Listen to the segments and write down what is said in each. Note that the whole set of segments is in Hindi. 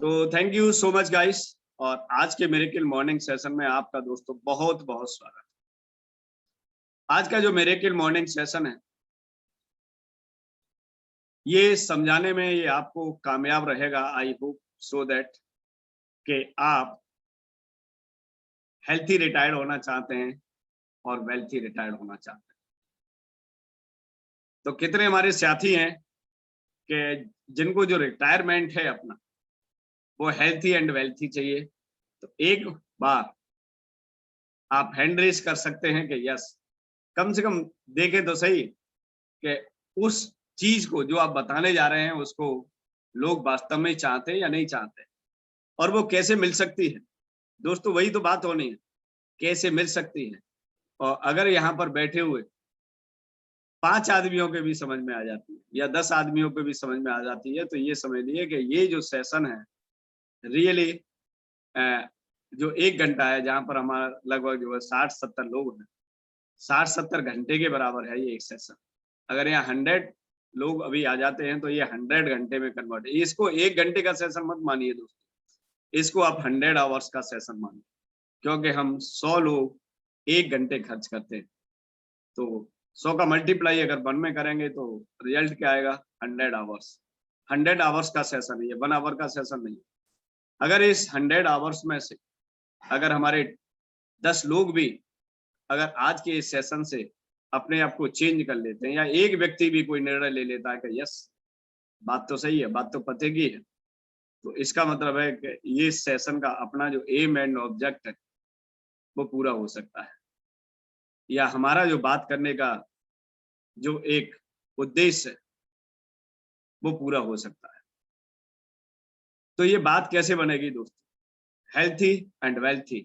तो thank you so much guys. और आज के मिरेकल मॉर्निंग सेशन में आपका दोस्तों बहुत बहुत स्वागत। आज का जो मिरेकल मॉर्निंग सेशन है, ये समझाने में ये आपको कामयाब रहेगा। आई होप सो दैट कि आप हेल्थी रिटायर्ड होना चाहते हैं और वेल्थी रिटायर्ड होना चाहते हैं। तो कितने हमारे साथी हैं कि जिनको जो रिटायरमेंट है अपना, वो हेल्थी एंड वेल्थी चाहिए। तो एक बार आप हैंड रेज कर सकते हैं कि यस, कम से कम देखें तो सही कि उस चीज को जो आप बताने जा रहे हैं उसको लोग वास्तव में चाहते हैं या नहीं चाहते, और वो कैसे मिल सकती है। दोस्तों वही तो बात होनी है, कैसे मिल सकती है। और अगर यहाँ पर बैठे हुए 5 आदमियों के भी समझ में आ जाती है या 10 आदमियों के भी समझ में आ जाती है, तो ये समझ लीजिए कि ये जो सेशन है रियली जो 1 घंटा है, जहाँ पर हमारा लगभग जो है 60-70 लोग हैं, 60-70 घंटे के बराबर है ये एक सेशन। अगर यहाँ 100 लोग अभी आ जाते हैं तो ये 100 घंटे में कन्वर्ट है। इसको 1 घंटे का सेशन मत मानिए दोस्तों, इसको आप 100 आवर्स का सेशन मानिए, क्योंकि हम 100 लोग 1 घंटे खर्च करते हैं। तो 100 का मल्टीप्लाई अगर 1 में करेंगे तो रिजल्ट क्या आएगा? 100 आवर्स। 100 आवर्स का सेशन है ये, 1 आवर का सेशन नहीं। अगर इस 100 आवर्स में से अगर हमारे 10 लोग भी अगर आज के इस सेशन से अपने आप को चेंज कर लेते हैं, या एक व्यक्ति भी कोई निर्णय ले लेता है कि यस, बात तो सही है, बात तो पते की है, तो इसका मतलब है कि ये सेशन का अपना जो एम एंड ऑब्जेक्ट है वो पूरा हो सकता है, या हमारा जो बात करने का जो एक उद्देश्य है वो पूरा हो सकता है। तो ये बात कैसे बनेगी दोस्तों? Healthy and wealthy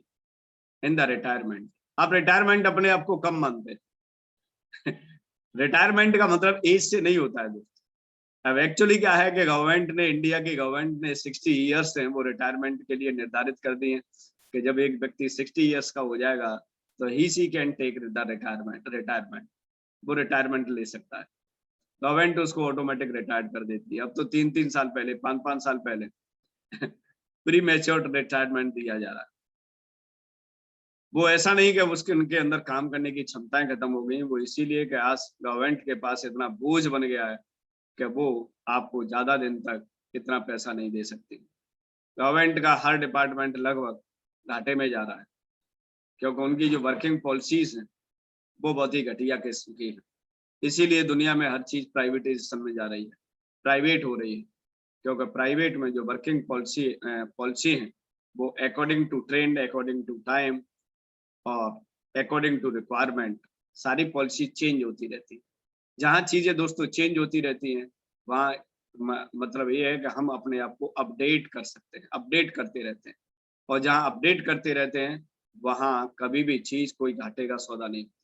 in the retirement. आप रिटायरमेंट अपने आप को कम मानते हैं। रिटायरमेंट का मतलब एज से नहीं होता है दोस्तों। अब एक्चुअली क्या है कि गवर्नमेंट ने, इंडिया की गवर्नमेंट ने 60 ईयर्स हैं वो रिटायरमेंट के लिए निर्धारित कर दिए हैं कि जब एक व्यक्ति 60 ईयर्स का हो जाएगा तो ही सी कैन टेक द रिटायरमेंट, वो रिटायरमेंट ले सकता है। गवर्नमेंट उसको ऑटोमेटिक रिटायर कर देती है। अब तो 3-3 साल पहले, 5-5 साल पहले प्री मैच्योर्ड रिटायरमेंट दिया जा रहा है। वो ऐसा नहीं कि उसके उनके अंदर काम करने की क्षमताएं खत्म हो गई, वो इसीलिए कि आज गवर्नमेंट के पास इतना बोझ बन गया है कि वो आपको ज्यादा दिन तक इतना पैसा नहीं दे सकती। गवर्नमेंट का हर डिपार्टमेंट लगभग घाटे में जा रहा है, क्योंकि उनकी जो वर्किंग पॉलिसीज हैं वो बहुत ही घटिया किस्म की है। इसीलिए दुनिया में हर चीज प्राइवेटाइजेशन में जा रही है, प्राइवेट हो रही है, क्योंकि प्राइवेट में जो वर्किंग पॉलिसी है वो according to trend, according to time और अकॉर्डिंग टू रिक्वायरमेंट सारी पॉलिसी चेंज होती रहती है। जहाँ चीजें दोस्तों चेंज होती रहती हैं वहाँ मतलब ये है कि हम अपने आप को अपडेट कर सकते हैं, अपडेट करते रहते हैं। और जहाँ अपडेट करते रहते हैं वहाँ कभी भी चीज कोई घाटे का सौदा नहीं होती।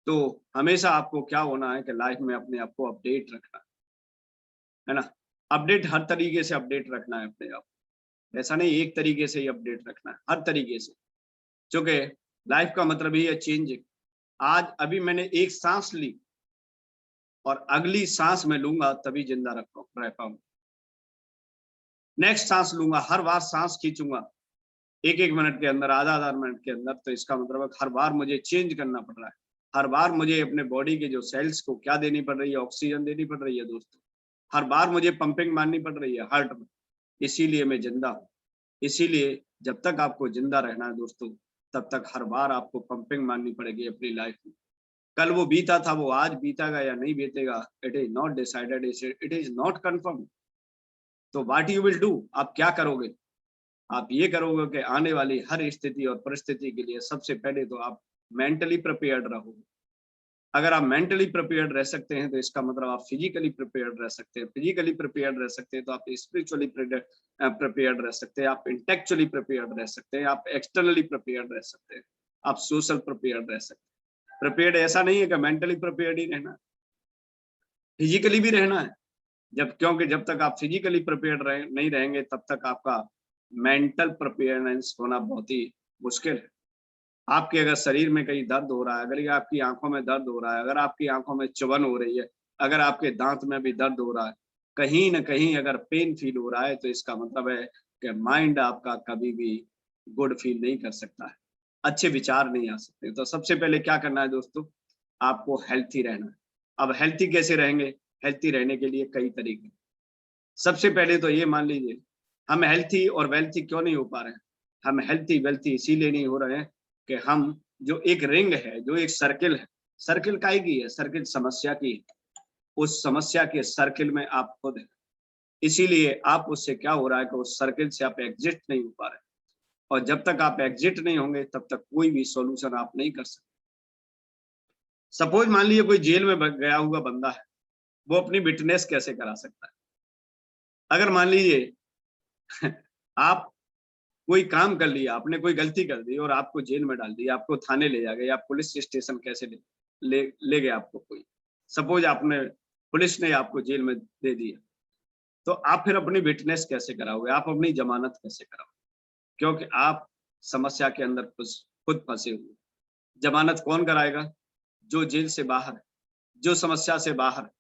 तो हमेशा आपको क्या होना है कि लाइफ में अपने आप को अपडेट रखना है ना। अपडेट हर तरीके से अपडेट रखना है अपने आप को। ऐसा नहीं एक तरीके से ही अपडेट रखना है, हर तरीके से। क्योंकि लाइफ का मतलब ही है चेंजिंग। आज अभी मैंने एक सांस ली और अगली सांस में लूंगा तभी जिंदा रह पाऊंगा। नेक्स्ट सांस लूंगा, हर बार सांस खींचूंगा 1-1 मिनट के अंदर, आधा-आधा मिनट के अंदर, तो इसका मतलब है हर बार मुझे चेंज करना पड़ रहा है। हर बार मुझे अपने बॉडी के जो सेल्स को क्या देनी पड़ रही है? ऑक्सीजन देनी पड़ रही है दोस्तों। हर बार मुझे पंपिंग मारनी पड़ रही है हार्ट में, इसीलिए मैं जिंदा हूँ। इसीलिए जब तक आपको जिंदा रहना है दोस्तों, तब तक हर बार आपको पंपिंग मारनी पड़ेगी अपनी लाइफ में। कल वो बीता था, वो आज बीतेगा या नहीं बीतेगा, it is not decided, it is not confirm. तो व्हाट यू विल डू, आप क्या करोगे? आप ये करोगे कि आने वाली हर स्थिति और परिस्थिति के लिए सबसे पहले तो आप मेंटली प्रिपेयर्ड रहोगे। अगर आप मेंटली प्रिपेयर्ड रह सकते हैं तो इसका मतलब आप फिजिकली प्रिपेयर्ड रह सकते हैं। फिजिकली प्रिपेयर्ड रह सकते हैं तो आप स्पिरिचुअली प्रिपेयर्ड रह सकते हैं, आप इंटेलेक्चुअली प्रिपेयर्ड रह सकते हैं, आप एक्सटर्नली प्रिपेयर्ड रह सकते हैं, आप सोशल प्रिपेयर्ड रह सकते हैं। प्रिपेयर्ड ऐसा नहीं है कि मेंटली प्रिपेयर्ड ही रहना, फिजिकली भी रहना है। क्योंकि जब तक आप फिजिकली प्रिपेयर्ड नहीं रहेंगे तब तक आपका मेंटल प्रिपेयरनेस होना बहुत ही मुश्किल है। आपके अगर शरीर में कहीं दर्द हो रहा है, अगर ये आपकी आंखों में दर्द हो रहा है, अगर आपकी आंखों में चुभन हो रही है, अगर आपके दांत में भी दर्द हो रहा है, कहीं ना कहीं अगर पेन फील हो रहा है तो इसका मतलब है कि माइंड आपका कभी भी गुड फील नहीं कर सकता है, अच्छे विचार नहीं आ सकते। तो सबसे पहले क्या करना है दोस्तों, आपको हेल्थी रहना है। अब हेल्थी कैसे रहेंगे? हेल्थी रहने के लिए कई तरीके। सबसे पहले तो ये मान लीजिए, हम हेल्थी और वेल्थी क्यों नहीं हो पा रहे हैं? हम हेल्थी वेल्थी इसीलिए नहीं हो रहे हैं कि हम जो एक रिंग है, जो एक सर्किल है, सर्किल काहे की है? सर्किल समस्या की है। उस समस्या के सर्किल में आप खुद हैं। इसीलिए आप उससे क्या हो रहा है कि उस सर्किल से आप एग्जिट नहीं हो पा रहे। और जब तक आप एग्जिट नहीं होंगे तब तक कोई भी सॉल्यूशन आप नहीं कर सकते। सपोज मान लीजिए कोई जेल में गया हुआ बंदा है, वो अपनी विटनेस कैसे करा सकता है? अगर मान लीजिए आप कोई काम कर लिया, आपने कोई गलती कर दी और आपको जेल में डाल दिया, आपको थाने ले जा गए, आप पुलिस स्टेशन कैसे ले गए आपको कोई? सपोज आपने, पुलिस ने आपको जेल में दे दिया, तो आप फिर अपनी विटनेस कैसे कराओगे? आप अपनी जमानत कैसे कराओगे? क्योंकि आप समस्या के अंदर खुद फंसे हुए। जमानत कौन कराएगा? जो जेल से बाहर है, जो समस्या से बाहर है।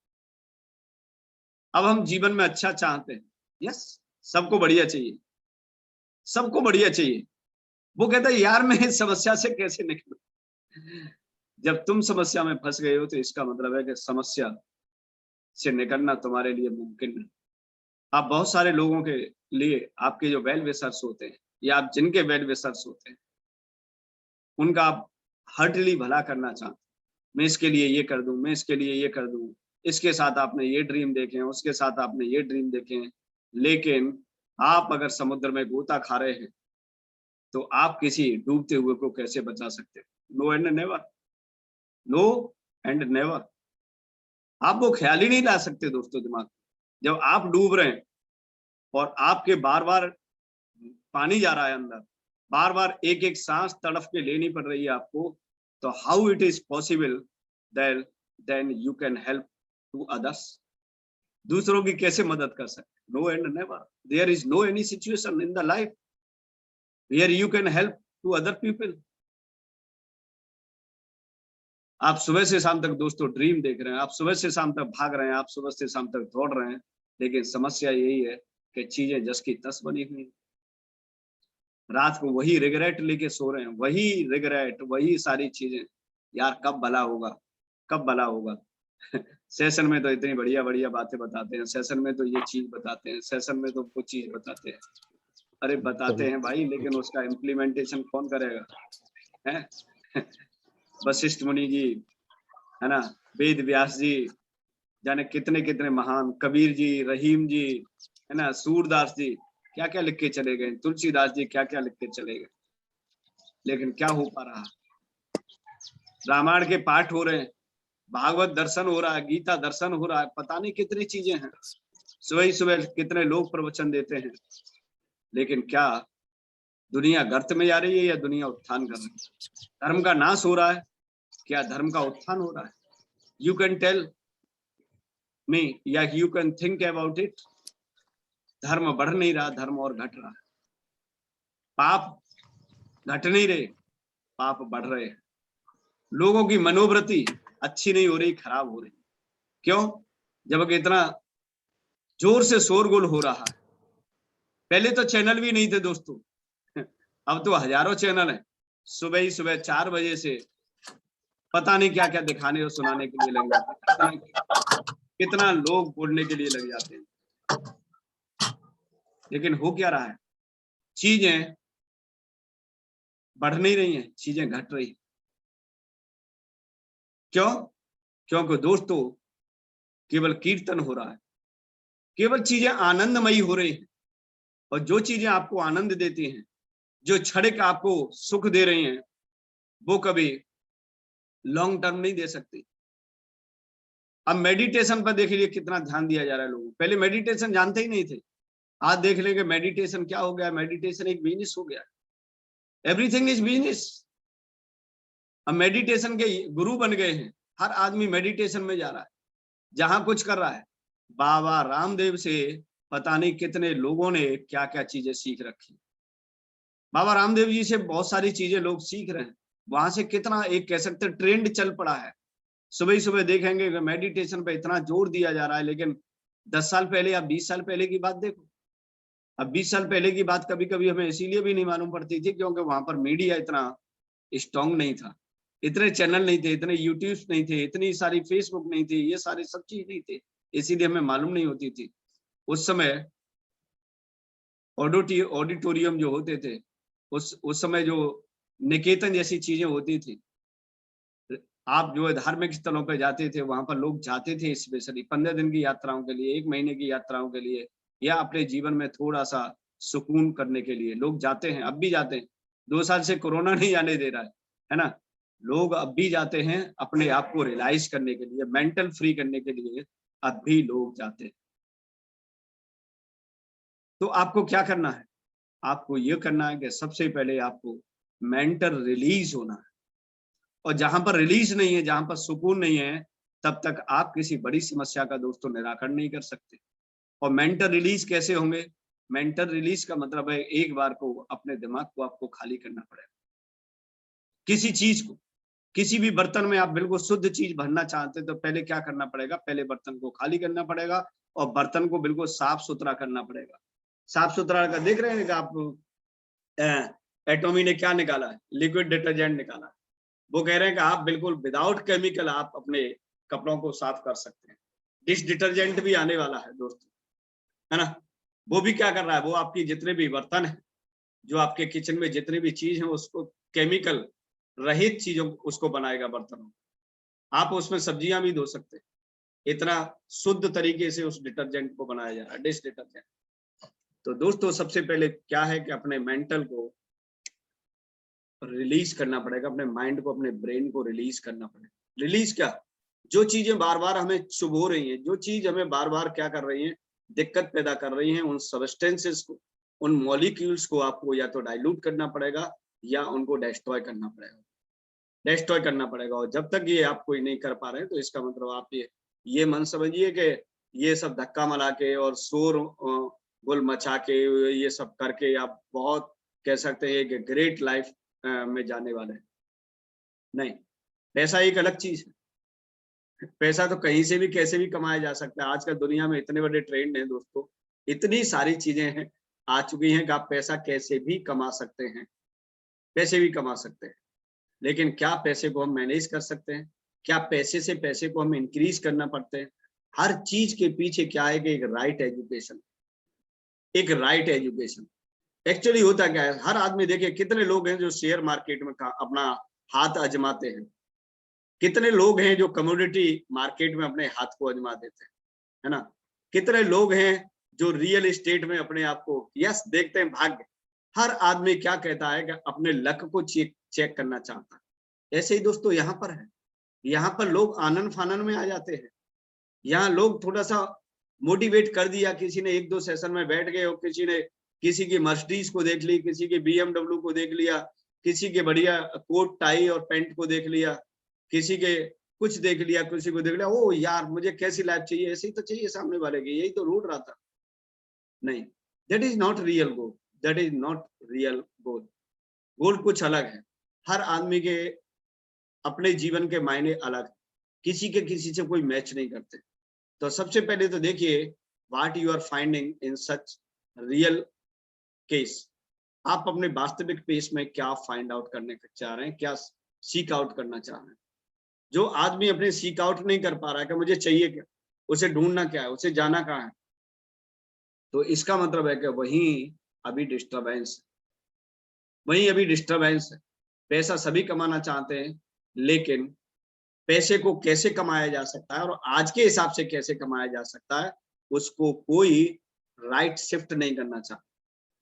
अब हम जीवन में अच्छा चाहते हैं, यस, सबको बढ़िया चाहिए, सबको बढ़िया चाहिए। वो कहता है यार मैं इस समस्या से कैसे निकलूं? जब तुम समस्या में फंस गए हो तो इसका मतलब है कि समस्या से निकलना तुम्हारे लिए मुमकिन नहीं। आप बहुत सारे लोगों के लिए, आपके जो वेल विशर्स होते हैं या आप जिनके वेल विशर्स होते हैं, उनका आप हार्टली भला करना चाहते हैं। मैं इसके लिए ये कर दूं, मैं इसके लिए ये कर दूं, इसके साथ आपने ये ड्रीम देखे हैं, उसके साथ आपने ये ड्रीम देखे हैं। लेकिन आप अगर समुद्र में गोता खा रहे हैं तो आप किसी डूबते हुए को कैसे बचा सकते हो? No and never, no and never. आप वो ख्याल ही नहीं ला सकते दोस्तों दिमाग। जब आप डूब रहे हैं और आपके बार बार पानी जा रहा है अंदर, बार बार एक एक सांस तड़फ के लेनी पड़ रही है आपको, तो how it is possible then you can help to others? दूसरों की कैसे मदद कर सकते? No and never. There is no any situation in the life where you can help to other people. आप सुबह से शाम तक दोस्तों ड्रीम देख रहे हैं, आप सुबह से शाम तक भाग रहे हैं, आप सुबह से शाम तक दौड़ रहे हैं, लेकिन समस्या यही है कि चीजें जस की तस बनी हुई। रात को वही रिग्रेट लेके सो रहे हैं, वही रिग्रेट, वही सारी चीजें। यार कब भला होगा, कब भला होगा? सेशन में तो इतनी बढ़िया बढ़िया बातें बताते हैं, सेशन में तो ये चीज बताते हैं, सेशन में तो वो चीज बताते हैं। अरे बताते हैं भाई, लेकिन उसका इम्प्लीमेंटेशन कौन करेगा? है वशिष्ठ मुनि जी, है ना, वेद व्यास जी, जाने कितने कितने महान, कबीर जी, रहीम जी, है ना, सूरदास जी, क्या क्या लिख के चले गए, तुलसीदास जी क्या क्या लिख के चले गए। लेकिन क्या हो पा रहा? रामायण के पाठ हो रहे हैं, भागवत दर्शन हो रहा है, गीता दर्शन हो रहा है, पता नहीं कितनी चीजें हैं। सुबह ही सुबह कितने लोग प्रवचन देते हैं। लेकिन क्या दुनिया गर्त में जा रही है या दुनिया उत्थान कर रही है? धर्म का नाश हो रहा है, क्या धर्म का उत्थान हो रहा है? यू कैन टेल मी या you can think about it. धर्म बढ़ नहीं रहा, धर्म और घट रहा है। पाप घट नहीं रहे, पाप बढ़ रहे हैं। लोगों की मनोवृत्ति अच्छी नहीं हो रही, खराब हो रही। क्यों? जब इतना जोर से शोरगुल हो रहा है। पहले तो चैनल भी नहीं थे दोस्तों, अब तो हजारों चैनल हैं। सुबह ही सुबह 4 बजे से पता नहीं क्या क्या दिखाने और सुनाने के लिए लग जाते हैं, कितना लोग बोलने के लिए लग जाते हैं। लेकिन हो क्या रहा है? चीजें बढ़ नहीं रही हैं, चीजें घट रही हैं। क्यों? क्योंकि दोस्तों केवल कीर्तन हो रहा है, केवल चीजें आनंदमयी हो रही हैं। और जो चीजें आपको आनंद देती हैं, जो क्षणिक आपको सुख दे रही हैं, वो कभी लॉन्ग टर्म नहीं दे सकती। अब मेडिटेशन पर देख लीजिए कितना ध्यान दिया जा रहा है लोगों। पहले मेडिटेशन जानते ही नहीं थे, आज देख लेंगे मेडिटेशन क्या हो गया। मेडिटेशन एक बिजनेस हो गया, एवरीथिंग इज बिजनेस। अब मेडिटेशन के गुरु बन गए हैं, हर आदमी मेडिटेशन में जा रहा है, जहां कुछ कर रहा है। बाबा रामदेव से पता नहीं कितने लोगों ने क्या क्या चीजें सीख रखी। बाबा रामदेव जी से बहुत सारी चीजें लोग सीख रहे हैं, वहां से कितना एक कह सकते ट्रेंड चल पड़ा है। सुबह ही सुबह देखेंगे मेडिटेशन पे इतना जोर दिया जा रहा है, लेकिन 10 साल पहले या 20 साल पहले की बात देखो। अब 20 साल पहले की बात कभी कभी हमें इसीलिए भी नहीं मालूम पड़ती थी क्योंकि वहां पर मीडिया इतना स्ट्रॉन्ग नहीं था, इतने चैनल नहीं थे, इतने यूट्यूब नहीं थे, इतनी सारी फेसबुक नहीं थी, ये सारी सब चीज नहीं थे, इसीलिए हमें मालूम नहीं होती थी। उस समय ऑडिटोरियम जो होते थे, उस समय जो निकेतन जैसी चीजें होती थी, आप जो है धार्मिक स्थलों पे जाते थे, वहां पर लोग जाते थे स्पेशली 15 दिन की यात्राओं के लिए, 1 महीने की यात्राओं के लिए, या अपने जीवन में थोड़ा सा सुकून करने के लिए लोग जाते हैं, अब भी जाते हैं। 2 साल से कोरोना नहीं आने दे रहा है ना? लोग अब भी जाते हैं अपने आप को रियलाइज करने के लिए, मेंटल फ्री करने के लिए अब भी लोग जाते हैं। तो आपको क्या करना है? आपको ये करना है कि सबसे पहले आपको मेंटल रिलीज होना है, और जहां पर रिलीज नहीं है, जहां पर सुकून नहीं है, तब तक आप किसी बड़ी समस्या का दोस्तों निराकरण नहीं कर सकते। और मेंटल रिलीज कैसे होंगे? मेंटल रिलीज का मतलब है एक बार को अपने दिमाग को आपको खाली करना पड़ेगा। किसी चीज को, किसी भी बर्तन में आप बिल्कुल शुद्ध चीज भरना चाहते हैं तो पहले क्या करना पड़ेगा? पहले बर्तन को खाली करना पड़ेगा और बर्तन को बिल्कुल साफ सुथरा करना पड़ेगा। साफ सुथरा का देख रहे हैं कि आप एटॉमी ने क्या निकाला है? लिक्विड डिटर्जेंट निकाला है। वो कह रहे हैं कि आप बिल्कुल विदाउट केमिकल आप अपने कपड़ों को साफ कर सकते हैं। डिश डिटर्जेंट भी आने वाला है दोस्तों, है ना? वो भी क्या कर रहा है? वो आपकी जितने भी बर्तन है, जो आपके किचन में जितनी भी चीज है, उसको केमिकल रहित चीजों उसको बनाएगा बर्तनों। आप उसमें सब्जियां भी धो सकते हैं, इतना शुद्ध तरीके से उस डिटर्जेंट को बनाया जा रहा है, डिश डिटर्जेंट। तो दोस्तों सबसे पहले क्या है कि अपने मेंटल को रिलीज करना पड़ेगा, अपने माइंड को, अपने ब्रेन को रिलीज करना पड़ेगा। रिलीज क्या? जो चीजें बार बार हमें चुभ हो रही हैं, जो चीज हमें बार बार क्या कर रही हैं, दिक्कत पैदा कर रही हैं, उन सब्सटेंसेस को, उन मॉलिक्यूल्स को आपको या तो डाइल्यूट करना पड़ेगा या उनको डिस्ट्रॉय करना पड़ेगा, डिस्ट्रॉय करना पड़ेगा। और जब तक ये आप कोई नहीं कर पा रहे हैं तो इसका मतलब आप ये मन समझिए कि ये सब धक्का मला के और शोर गुल मचा के ये सब करके आप बहुत कह सकते हैं कि ग्रेट लाइफ में जाने वाले हैं। नहीं, पैसा एक अलग चीज है। पैसा तो कहीं से भी कैसे भी कमाया जा सकता है। आजकल दुनिया में इतने बड़े ट्रेंड हैं दोस्तों, इतनी सारी चीजें हैं आ चुकी हैं कि आप पैसा कैसे भी कमा सकते हैं, पैसे भी कमा सकते हैं। लेकिन क्या पैसे को हम मैनेज कर सकते हैं? क्या पैसे से पैसे को हम इंक्रीज करना पड़ते हैं? हर चीज के पीछे क्या है कि एक राइट एजुकेशन, एक राइट एजुकेशन। एक्चुअली होता क्या है, हर आदमी देखिए कितने लोग हैं जो शेयर मार्केट में अपना हाथ आजमाते हैं, कितने लोग हैं जो कमोडिटी मार्केट में अपने हाथ को आजमा देते हैं, है ना? कितने लोग हैं जो रियल एस्टेट में अपने आप को यस देखते हैं। भाग्य, हर आदमी क्या कहता है कि अपने लक को चेक करना चाहता है। ऐसे ही दोस्तों यहाँ पर है, यहाँ पर लोग आनंद फानन में आ जाते हैं। यहाँ लोग थोड़ा सा मोटिवेट कर दिया, किसी ने 1-2 सेशन में बैठ गए और किसी ने किसी की मर्सिडीज को देख ली, किसी की BMW को देख लिया, किसी के बढ़िया कोट टाई और पैंट को देख लिया, किसी के कुछ देख लिया, किसी को देख लिया, ओ यार मुझे कैसी लाइफ चाहिए, ऐसी तो चाहिए सामने वाले की, यही तो ढूंढ रहा था। नहीं, that is not real goal, that is not real goal. Goal कुछ अलग है। हर आदमी के अपने जीवन के मायने अलग, किसी के किसी से कोई मैच नहीं करते। तो सबसे पहले तो देखिए what you are finding in such real case. आप अपने वास्तविक पेस में क्या फाइंड आउट करने चाह रहे हैं, क्या सीक आउट करना चाह रहे हैं। जो आदमी अपने सीक आउट नहीं कर पा रहा है कि मुझे चाहिए क्या, उसे ढूंढना क्या है, उसे जाना कहाँ है, तो इसका मतलब है कि वहीं अभी डिस्टर्बेंस, वहीं अभी डिस्टर्बेंस है। पैसा सभी कमाना चाहते हैं, लेकिन पैसे को कैसे कमाया जा सकता है और आज के हिसाब से कैसे कमाया जा सकता है, उसको कोई राइट शिफ्ट नहीं करना चाहता,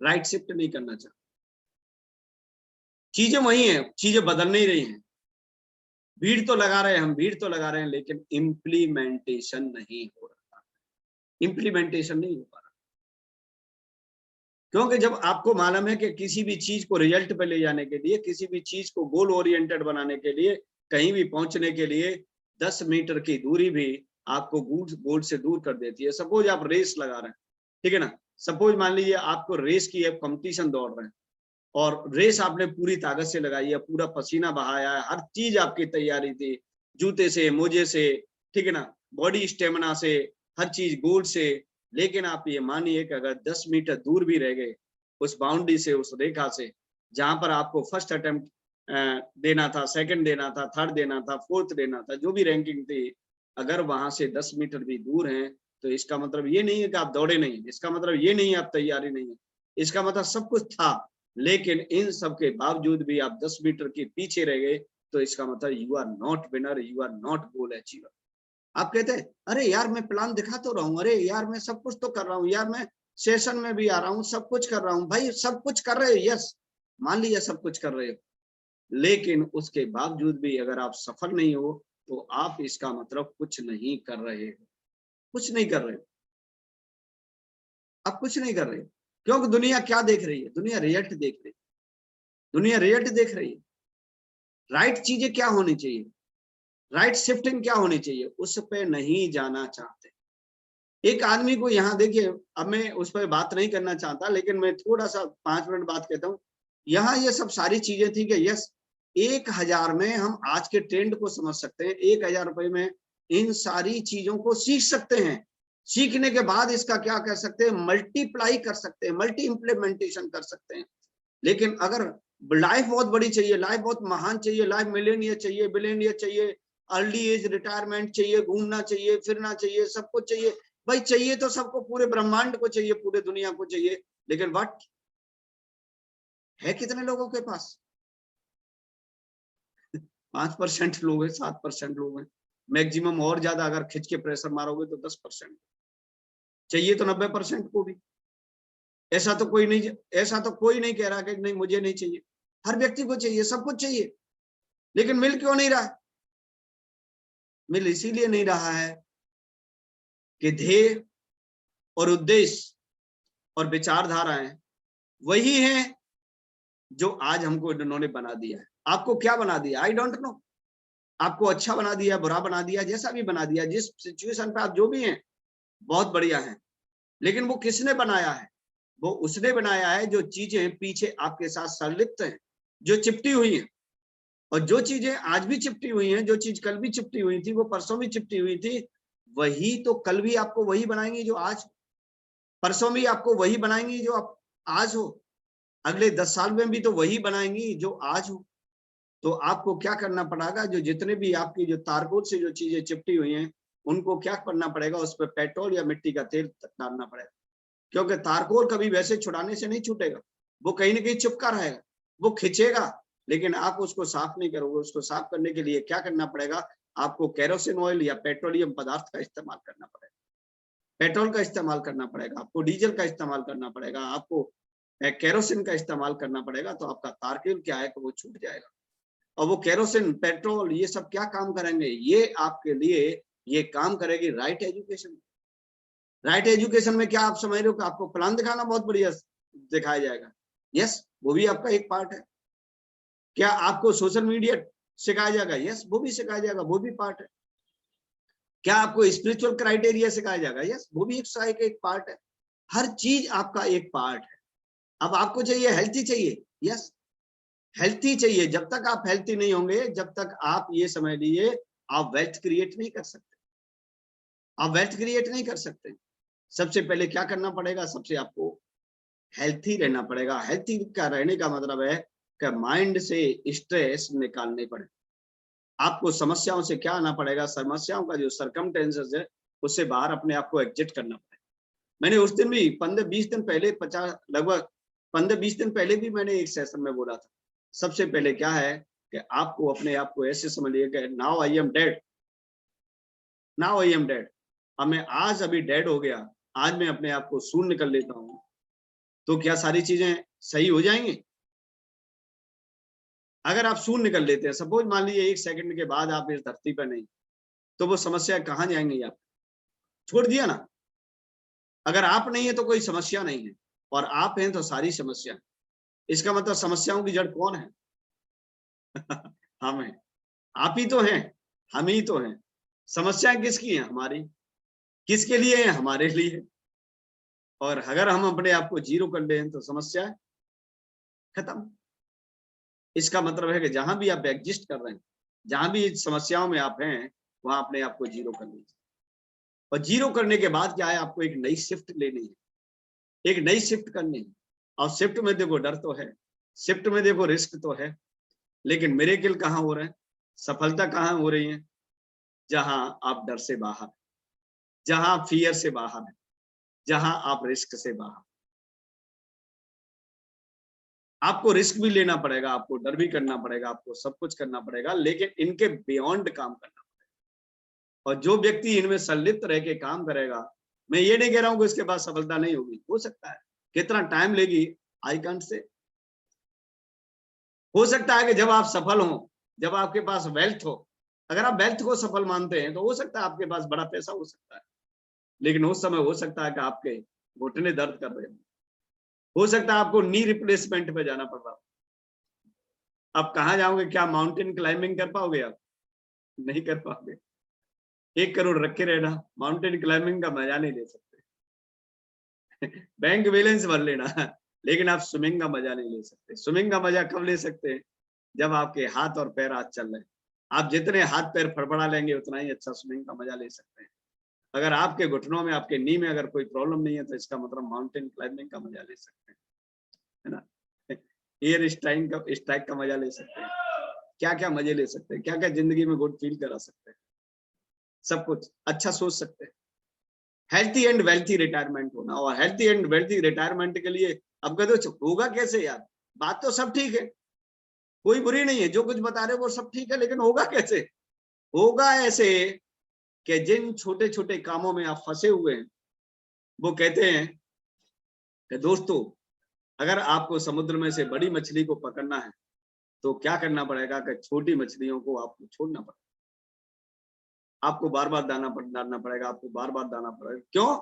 राइट शिफ्ट नहीं करना चाहता। चीजें वही हैं, चीजें बदल नहीं रही हैं। भीड़ तो लगा रहे हैं हम, भीड़ तो लगा रहे हैं, लेकिन इम्प्लीमेंटेशन नहीं हो रहा, इम्प्लीमेंटेशन नहीं हो पा रहा। क्योंकि जब आपको मालूम है कि किसी भी चीज को रिजल्ट पे ले जाने के लिए, किसी भी चीज को गोल ओरिएंटेड बनाने के लिए, कहीं भी पहुंचने के लिए 10 मीटर की दूरी भी आपको गोल से दूर कर देती है। सपोज आप रेस लगा रहे हैं, ठीक है ना, सपोज मान लीजिए आपको रेस की एक कंपटीशन दौड़ रहे हैं और रेस आपने पूरी ताकत से लगाई है, पूरा पसीना बहाया है, हर चीज आपकी तैयारी थी, जूते से, मोजे से, ठीक है ना, बॉडी स्टेमिना से, हर चीज गोल से, लेकिन आप ये मानिए कि अगर 10 मीटर दूर भी रह गए उस बाउंड्री से, उस रेखा से, जहां पर आपको फर्स्ट अटेम्प्ट देना था, सेकंड देना था, थर्ड देना था, फोर्थ देना था, जो भी रैंकिंग थी, अगर वहां से 10 मीटर भी दूर हैं तो इसका मतलब ये नहीं है कि आप दौड़े नहीं, इसका मतलब ये नहीं है आप तैयारी नहीं है, इसका मतलब सब कुछ था, लेकिन इन सब के बावजूद भी आप 10 मीटर के पीछे रह गए, तो इसका मतलब you are not winner, you are not goal achiever. आप कहते हैं अरे यार मैं प्लान दिखा तो रहा हूँ, अरे यार मैं सब कुछ तो कर रहा हूँ, यार मैं सेशन में भी आ रहा हूँ, सब कुछ कर रहा हूँ। भाई सब कुछ कर रहे हो, यस मान लिया सब कुछ कर रहे हो, लेकिन उसके बावजूद भी अगर आप सफल नहीं हो तो आप इसका मतलब कुछ नहीं कर रहे हो, कुछ नहीं कर रहे हो, आप कुछ नहीं कर रहे हो। क्योंकि दुनिया क्या देख रही है? दुनिया रिजल्ट देख रही है, दुनिया रिजल्ट देख रही है। राइट चीजें क्या होनी चाहिए, राइट शिफ्टिंग क्या होनी चाहिए, उस पर नहीं जाना चाहते। एक आदमी को यहाँ देखिए, अब मैं उस पर बात नहीं करना चाहता, लेकिन मैं थोड़ा सा 5 मिनट बात कहता हूँ। यहाँ ये सब सारी चीजें थी कि यस 1000 में हम आज के ट्रेंड को समझ सकते हैं, 1000 रुपए में इन सारी चीजों को सीख सकते हैं। सीखने के बाद इसका क्या कर सकते हैं, मल्टीप्लाई कर सकते हैं, मल्टी इम्प्लीमेंटेशन कर सकते हैं। लेकिन अगर लाइफ बहुत बड़ी चाहिए, लाइफ बहुत महान चाहिए, लाइफ मिलेनियर चाहिए, बिलियनियर चाहिए, अर्ली एज रिटायरमेंट चाहिए, घूमना चाहिए, फिरना चाहिए, सब कुछ चाहिए, भाई चाहिए तो सबको, पूरे ब्रह्मांड को चाहिए, पूरे दुनिया को चाहिए, लेकिन व्हाट है कितने लोगों के पास? 5% लोग हैं, 7% लोग हैं मैक्सिमम, और ज्यादा अगर खिंच के प्रेशर मारोगे तो 10%। चाहिए तो 90% को भी। ऐसा तो कोई नहीं, ऐसा तो कोई नहीं कह रहा कि नहीं मुझे नहीं चाहिए, हर व्यक्ति को चाहिए, सब कुछ चाहिए, लेकिन मिल क्यों नहीं रहा? मिल इसीलिए नहीं रहा है कि ध्येय और उद्देश्य और विचारधाराएं वही हैं जो आज हमको इन्होंने बना दिया है। आपको क्या बना दिया? I don't know. आपको अच्छा बना दिया, बुरा बना दिया, जैसा भी बना दिया, जिस सिचुएशन पे आप जो भी हैं, बहुत बढ़िया है, लेकिन वो किसने बनाया है? वो उसने बनाया है जो चीजें पीछे आपके साथ संलिप्त हैं, जो चिपटी हुई हैं। और जो चीजें आज भी चिपटी हुई हैं, जो चीज कल भी चिपटी हुई थी, वो परसों भी चिपटी हुई थी, वही तो कल भी आपको वही बनाएंगी जो आज, परसों भी आपको वही बनाएंगी जो आप आज हो, अगले 10 साल में भी तो वही बनाएंगी जो आज हो। तो आपको क्या करना पड़ेगा, जो जितने भी आपकी जो तारकोल से जो चीजें चिपटी हुई हैं, उनको क्या करना पड़ेगा, उस पर पेट्रोल या मिट्टी का तेल डालना पड़ेगा। क्योंकि तारकोल कभी वैसे छुड़ाने से नहीं छूटेगा, वो कहीं ना कहीं चिपका रहेगा, वो खिंचेगा, लेकिन आप उसको साफ नहीं करोगे। उसको साफ करने के लिए क्या करना पड़ेगा, आपको केरोसिन ऑयल या पेट्रोलियम पदार्थ का इस्तेमाल करना पड़ेगा, पेट्रोल का इस्तेमाल करना पड़ेगा, आपको डीजल का इस्तेमाल करना पड़ेगा, आपको केरोसिन का इस्तेमाल करना पड़ेगा। तो आपका तारकोल क्या है कि वो छूट जाएगा। और वो केरोसिन, पेट्रोल, ये सब क्या काम करेंगे, ये आपके लिए ये काम करेगी राइट एजुकेशन। राइट एजुकेशन में क्या आप समझ रहे हो कि आपको प्लान दिखाना बहुत बढ़िया दिखाया जाएगा? यस, वो भी आपका एक पार्ट है। क्या आपको सोशल मीडिया सिखाया जाएगा? यस, वो भी सिखाया जाएगा, वो भी पार्ट है। क्या आपको स्पिरिचुअल क्राइटेरिया सिखाया जाएगा? यस, वो भी एक पार्ट है। हर चीज आपका एक पार्ट है। अब आपको चाहिए हेल्थी चाहिए, यस हेल्थी चाहिए। जब तक आप हेल्थी नहीं होंगे, जब तक आप ये समझ लीजिए आप वेल्थ क्रिएट नहीं कर सकते, आप वेल्थ क्रिएट नहीं कर सकते। सबसे पहले क्या करना पड़ेगा, सबसे आपको हेल्थी रहना पड़ेगा। हेल्थी का रहने का मतलब है कि माइंड से स्ट्रेस निकालने पड़े, आपको समस्याओं से क्या आना पड़ेगा, समस्याओं का जो सरकमटेंसेस है उससे बाहर अपने आप को एग्जिट करना पड़ेगा। मैंने उस दिन भी 15-20 दिन पहले, लगभग 15-20 दिन पहले भी मैंने एक सेशन में बोला था, सबसे पहले क्या है कि आपको अपने आप को ऐसे समझिए कि now I am dead, now I am dead. अब मैं आज अभी डेड हो गया, आज मैं अपने आप को शून्य कर लेता हूँ, तो क्या सारी चीजें सही हो जाएंगी? अगर आप शून्य कर लेते हैं, सपोज मान लीजिए 1 सेकंड के बाद आप इस धरती पर नहीं, तो वो समस्या कहाँ जाएंगी? आप छोड़ दिया ना। अगर आप नहीं है तो कोई समस्या नहीं है, और आप हैं तो सारी समस्या। इसका मतलब समस्याओं की जड़ कौन है? हम हैं, आप ही तो हैं, हम ही तो हैं। समस्याएं किसकी हैं? हमारी। किसके लिए है? हमारे लिए। और अगर हम अपने आप को जीरो कर लें तो समस्या खत्म। इसका मतलब है कि जहां भी आप एग्जिस्ट कर रहे हैं, जहां भी समस्याओं में आप हैं, वहां अपने आप को जीरो कर लीजिए। और 0 करने के बाद क्या है, आपको एक नई शिफ्ट लेनी है, एक नई शिफ्ट करनी है। और शिफ्ट में देखो डर तो है, शिफ्ट में देखो रिस्क तो है, लेकिन मिरेकल कहाँ हो रहे हैं, सफलता कहाँ हो रही है, जहां आप डर से बाहर, जहां आप फियर से बाहर है, जहां आप रिस्क से बाहर। आपको रिस्क भी लेना पड़ेगा, आपको डर भी करना पड़ेगा, आपको सब कुछ करना पड़ेगा, लेकिन इनके बियॉन्ड काम करना पड़ेगा। और जो व्यक्ति इनमें संलिप्त रह के काम करेगा, मैं ये नहीं कह रहा हूं कि उसके पास सफलता नहीं होगी, हो सकता है, कितना टाइम लेगी आई कांट से। हो सकता है कि जब आप सफल हो, जब आपके पास वेल्थ हो, अगर आप वेल्थ को सफल मानते हैं तो हो सकता है आपके पास बड़ा पैसा हो सकता है, लेकिन उस समय हो सकता है कि आपके घुटने दर्द कर रहे हो सकता है आपको नी रिप्लेसमेंट पे जाना पड़ रहा हो। अब कहाँ जाओगे, क्या माउंटेन क्लाइंबिंग कर पाओगे आप? नहीं कर पाओगे। 1 करोड़ रखे रहना, माउंटेन क्लाइंबिंग का मजा नहीं ले सकते। बैंक बैलेंस भर लेना, लेकिन आप स्विमिंग का मजा नहीं ले सकते। स्विमिंग का मजा कब ले सकते हैं, जब आपके हाथ और पैर आज चल रहे हैं। आप जितने हाथ पैर फड़फड़ा लेंगे उतना ही अच्छा स्विमिंग का मजा ले सकते हैं। अगर आपके घुटनों में, आपके नी में अगर कोई प्रॉब्लम नहीं है, तो इसका मतलब माउंटेन क्लाइंबिंग का मजा ले सकते हैं, है ना। एयर स्ट्राइक का मजा ले सकते हैं, क्या क्या मजे ले सकते हैं, क्या क्या जिंदगी में गुड फील करा सकते हैं, सब कुछ अच्छा सोच सकते हैं। हेल्थी एंड वेल्थी रिटायरमेंट होना, और हेल्थी एंड वेल्थी रिटायरमेंट के लिए अब कहते हो होगा कैसे यार, बात तो सब ठीक है, कोई बुरी नहीं है, जो कुछ बता रहे हो वो सब ठीक है, लेकिन होगा कैसे? होगा ऐसे कि जिन छोटे छोटे कामों में आप फंसे हुए हैं, वो कहते हैं कि दोस्तों, अगर आपको समुद्र में से बड़ी मछली को पकड़ना है तो क्या करना पड़ेगा कि छोटी मछलियों को आपको छोड़ना पड़ेगा, आपको बार बार डालना पड़ेगा, आपको बार बार दाना पड़ेगा। क्यों?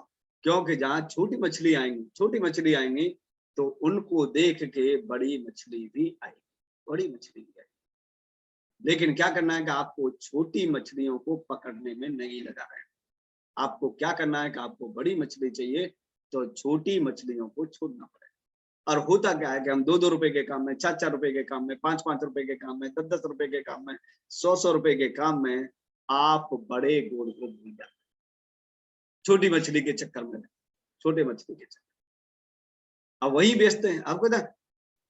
क्योंकि जहां छोटी मछली आएंगी तो उनको देख के बड़ी मछली भी आएगी, बड़ी मछली भी आएगी। लेकिन क्या करना है कि आपको छोटी मछलियों को पकड़ने में नहीं लगा है, आपको क्या करना है कि आपको बड़ी मछली चाहिए तो छोटी मछलियों को छोड़ना पड़ेगा। और होता क्या है कि हम 2-2 रुपए के काम में, 4-4 रुपए के काम में, 5-5 रुपए के काम में, 10-10 रुपए के काम में, 100-100 रुपए के काम में आप बड़े गोल को भूल जाते, छोटी मछली के चक्कर में, छोटे मछली के चक्कर, अब वही बेचते हैं। आपको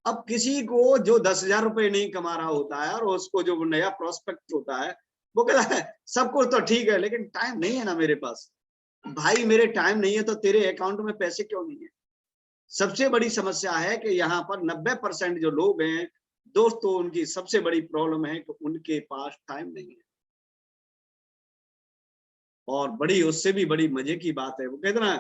अब किसी को जो 10,000 रुपए नहीं कमा रहा होता है और उसको जो नया प्रोस्पेक्ट होता है, वो कहता है सब कुछ तो ठीक है लेकिन टाइम नहीं है ना मेरे पास। भाई मेरे टाइम नहीं है तो तेरे अकाउंट में पैसे क्यों नहीं है? सबसे बड़ी समस्या है कि यहाँ पर 90% जो लोग हैं दोस्तों, उनकी सबसे बड़ी प्रॉब्लम है कि उनके पास टाइम नहीं है। और बड़ी, उससे भी बड़ी मजे की बात है, वो कहते ना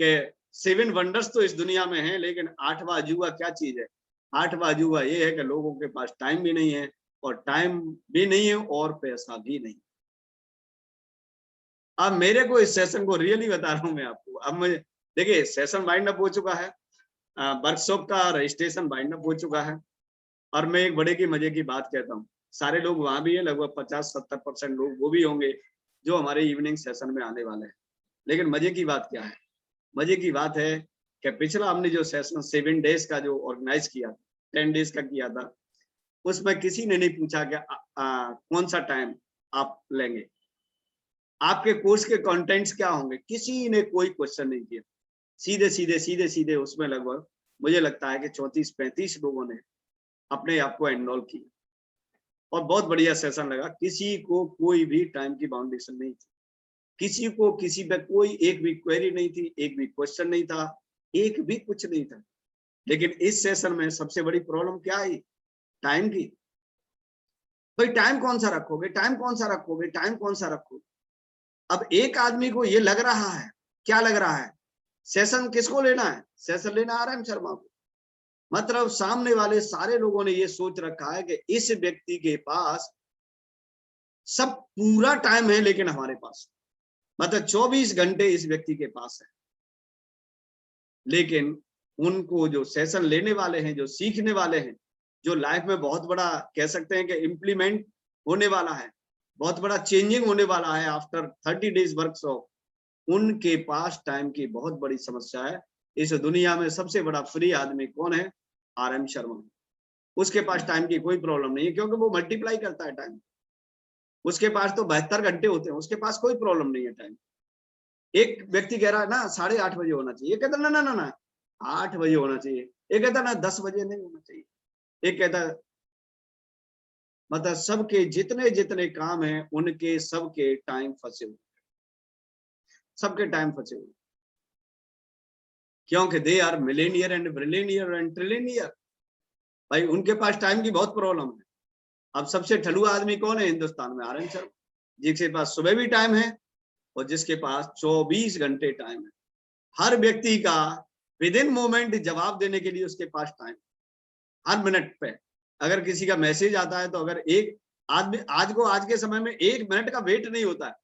कि 7 वंडर्स तो इस दुनिया में है, लेकिन 8वां अजूबा क्या चीज है? 8वां अजूबा ये है कि लोगों के पास टाइम भी नहीं है, और टाइम भी नहीं है और पैसा भी नहीं। अब मेरे को इस सेशन को रियली बता रहा हूँ मैं आपको। अब मुझे देखिए, सेशन वाइंड अप हो चुका है, वर्कशॉप का रजिस्ट्रेशन वाइंड अप हो चुका है, और मैं एक बड़े की मजे की बात कहता हूँ, सारे लोग वहां भी है, लगभग 50-70% लोग वो भी होंगे जो हमारे इवनिंग सेशन में आने वाले हैं। लेकिन मजे की बात क्या है? मजे की बात है कि पिछला हमने जो सेशन 7 डेज का जो ऑर्गेनाइज किया, 10 डेज का किया था, उसमें किसी ने नहीं पूछा कि कौन सा टाइम आप लेंगे, आपके कोर्स के कंटेंट्स क्या होंगे, किसी ने कोई क्वेश्चन नहीं किया। सीधे सीधे उसमें लगभग मुझे लगता है कि 34-35 लोगों ने अपने आप को एनरोल किया, और बहुत बढ़िया सेशन लगा। किसी को कोई भी टाइम की बाउंडेशन नहीं थी, किसी को किसी पे कोई एक भी क्वेरी नहीं थी, एक भी क्वेश्चन नहीं था, एक भी कुछ नहीं था। लेकिन इस सेशन में सबसे बड़ी प्रॉब्लम क्या आई? टाइम की। भाई टाइम कौन सा रखोगे, टाइम कौन सा रखोगे, टाइम कौन सा रखोगे? अब एक आदमी को ये लग रहा है, क्या लग रहा है? सेशन किसको लेना है? सेशन लेना RM शर्मा को। मतलब सामने वाले सारे लोगों ने ये सोच रखा है कि इस व्यक्ति के पास सब पूरा टाइम है, लेकिन हमारे पास मतलब 24 घंटे इस व्यक्ति के पास है। लेकिन उनको जो सेशन लेने वाले हैं, जो सीखने वाले हैं, जो लाइफ में बहुत बड़ा कह सकते हैं कि इम्प्लीमेंट होने वाला है, बहुत बड़ा चेंजिंग होने वाला है आफ्टर 30 डेज वर्कशॉप, उनके पास टाइम की बहुत बड़ी समस्या है। इस दुनिया में सबसे बड़ा फ्री आदमी कौन है? RM शर्मा। उसके पास टाइम की कोई प्रॉब्लम नहीं है, क्योंकि वो मल्टीप्लाई करता है टाइम। उसके पास तो 72 घंटे होते हैं, उसके पास कोई प्रॉब्लम नहीं है टाइम। एक व्यक्ति कह रहा है ना 8:30 बजे होना चाहिए, एक कहता ना ना ना ना 8 बजे होना चाहिए, एक कहता ना 10 बजे नहीं होना चाहिए, एक कहता मतलब सबके जितने जितने काम हैं उनके सबके टाइम फंसे हुए, सबके टाइम फंसे हुए, क्योंकि they are millionaire and billionaire and trillionaire. भाई उनके पास टाइम की बहुत प्रॉब्लम है। अब सबसे ठलुआ आदमी कौन है हिंदुस्तान में? आर एन शर्मा, जिसके पास सुबह भी टाइम है और जिसके पास 24 घंटे टाइम है। हर व्यक्ति का विद इन मोमेंट जवाब देने के लिए उसके पास टाइम, हर मिनट पे। अगर किसी का मैसेज आता है तो अगर एक आदमी आज के समय में 1 मिनट का वेट नहीं होता है,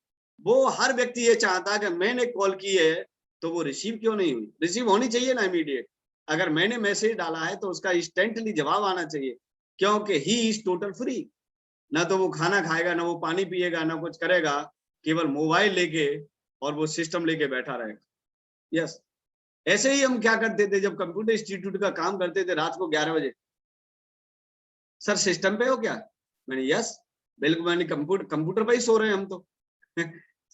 वो हर व्यक्ति ये चाहता है कि मैंने कॉल की है तो वो रिसीव क्यों नहीं हुई? रिसीव होनी चाहिए ना इमीडिएट। अगर मैंने मैसेज डाला है तो उसका इंस्टेंटली जवाब आना चाहिए, क्योंकि ही इज टोटल फ्री। ना तो वो खाना खाएगा, ना वो पानी पिएगा, ना कुछ करेगा, केवल मोबाइल लेके और वो सिस्टम लेके बैठा रहेगा। यस, ऐसे ही हम क्या करते थे जब कंप्यूटर इंस्टीट्यूट का काम करते थे रात को 11 बजे, सर सिस्टम पे हो क्या? मैंने यस, बिल्कुल, मैंने कंप्यूटर पे ही सो रहे हैं हम तो।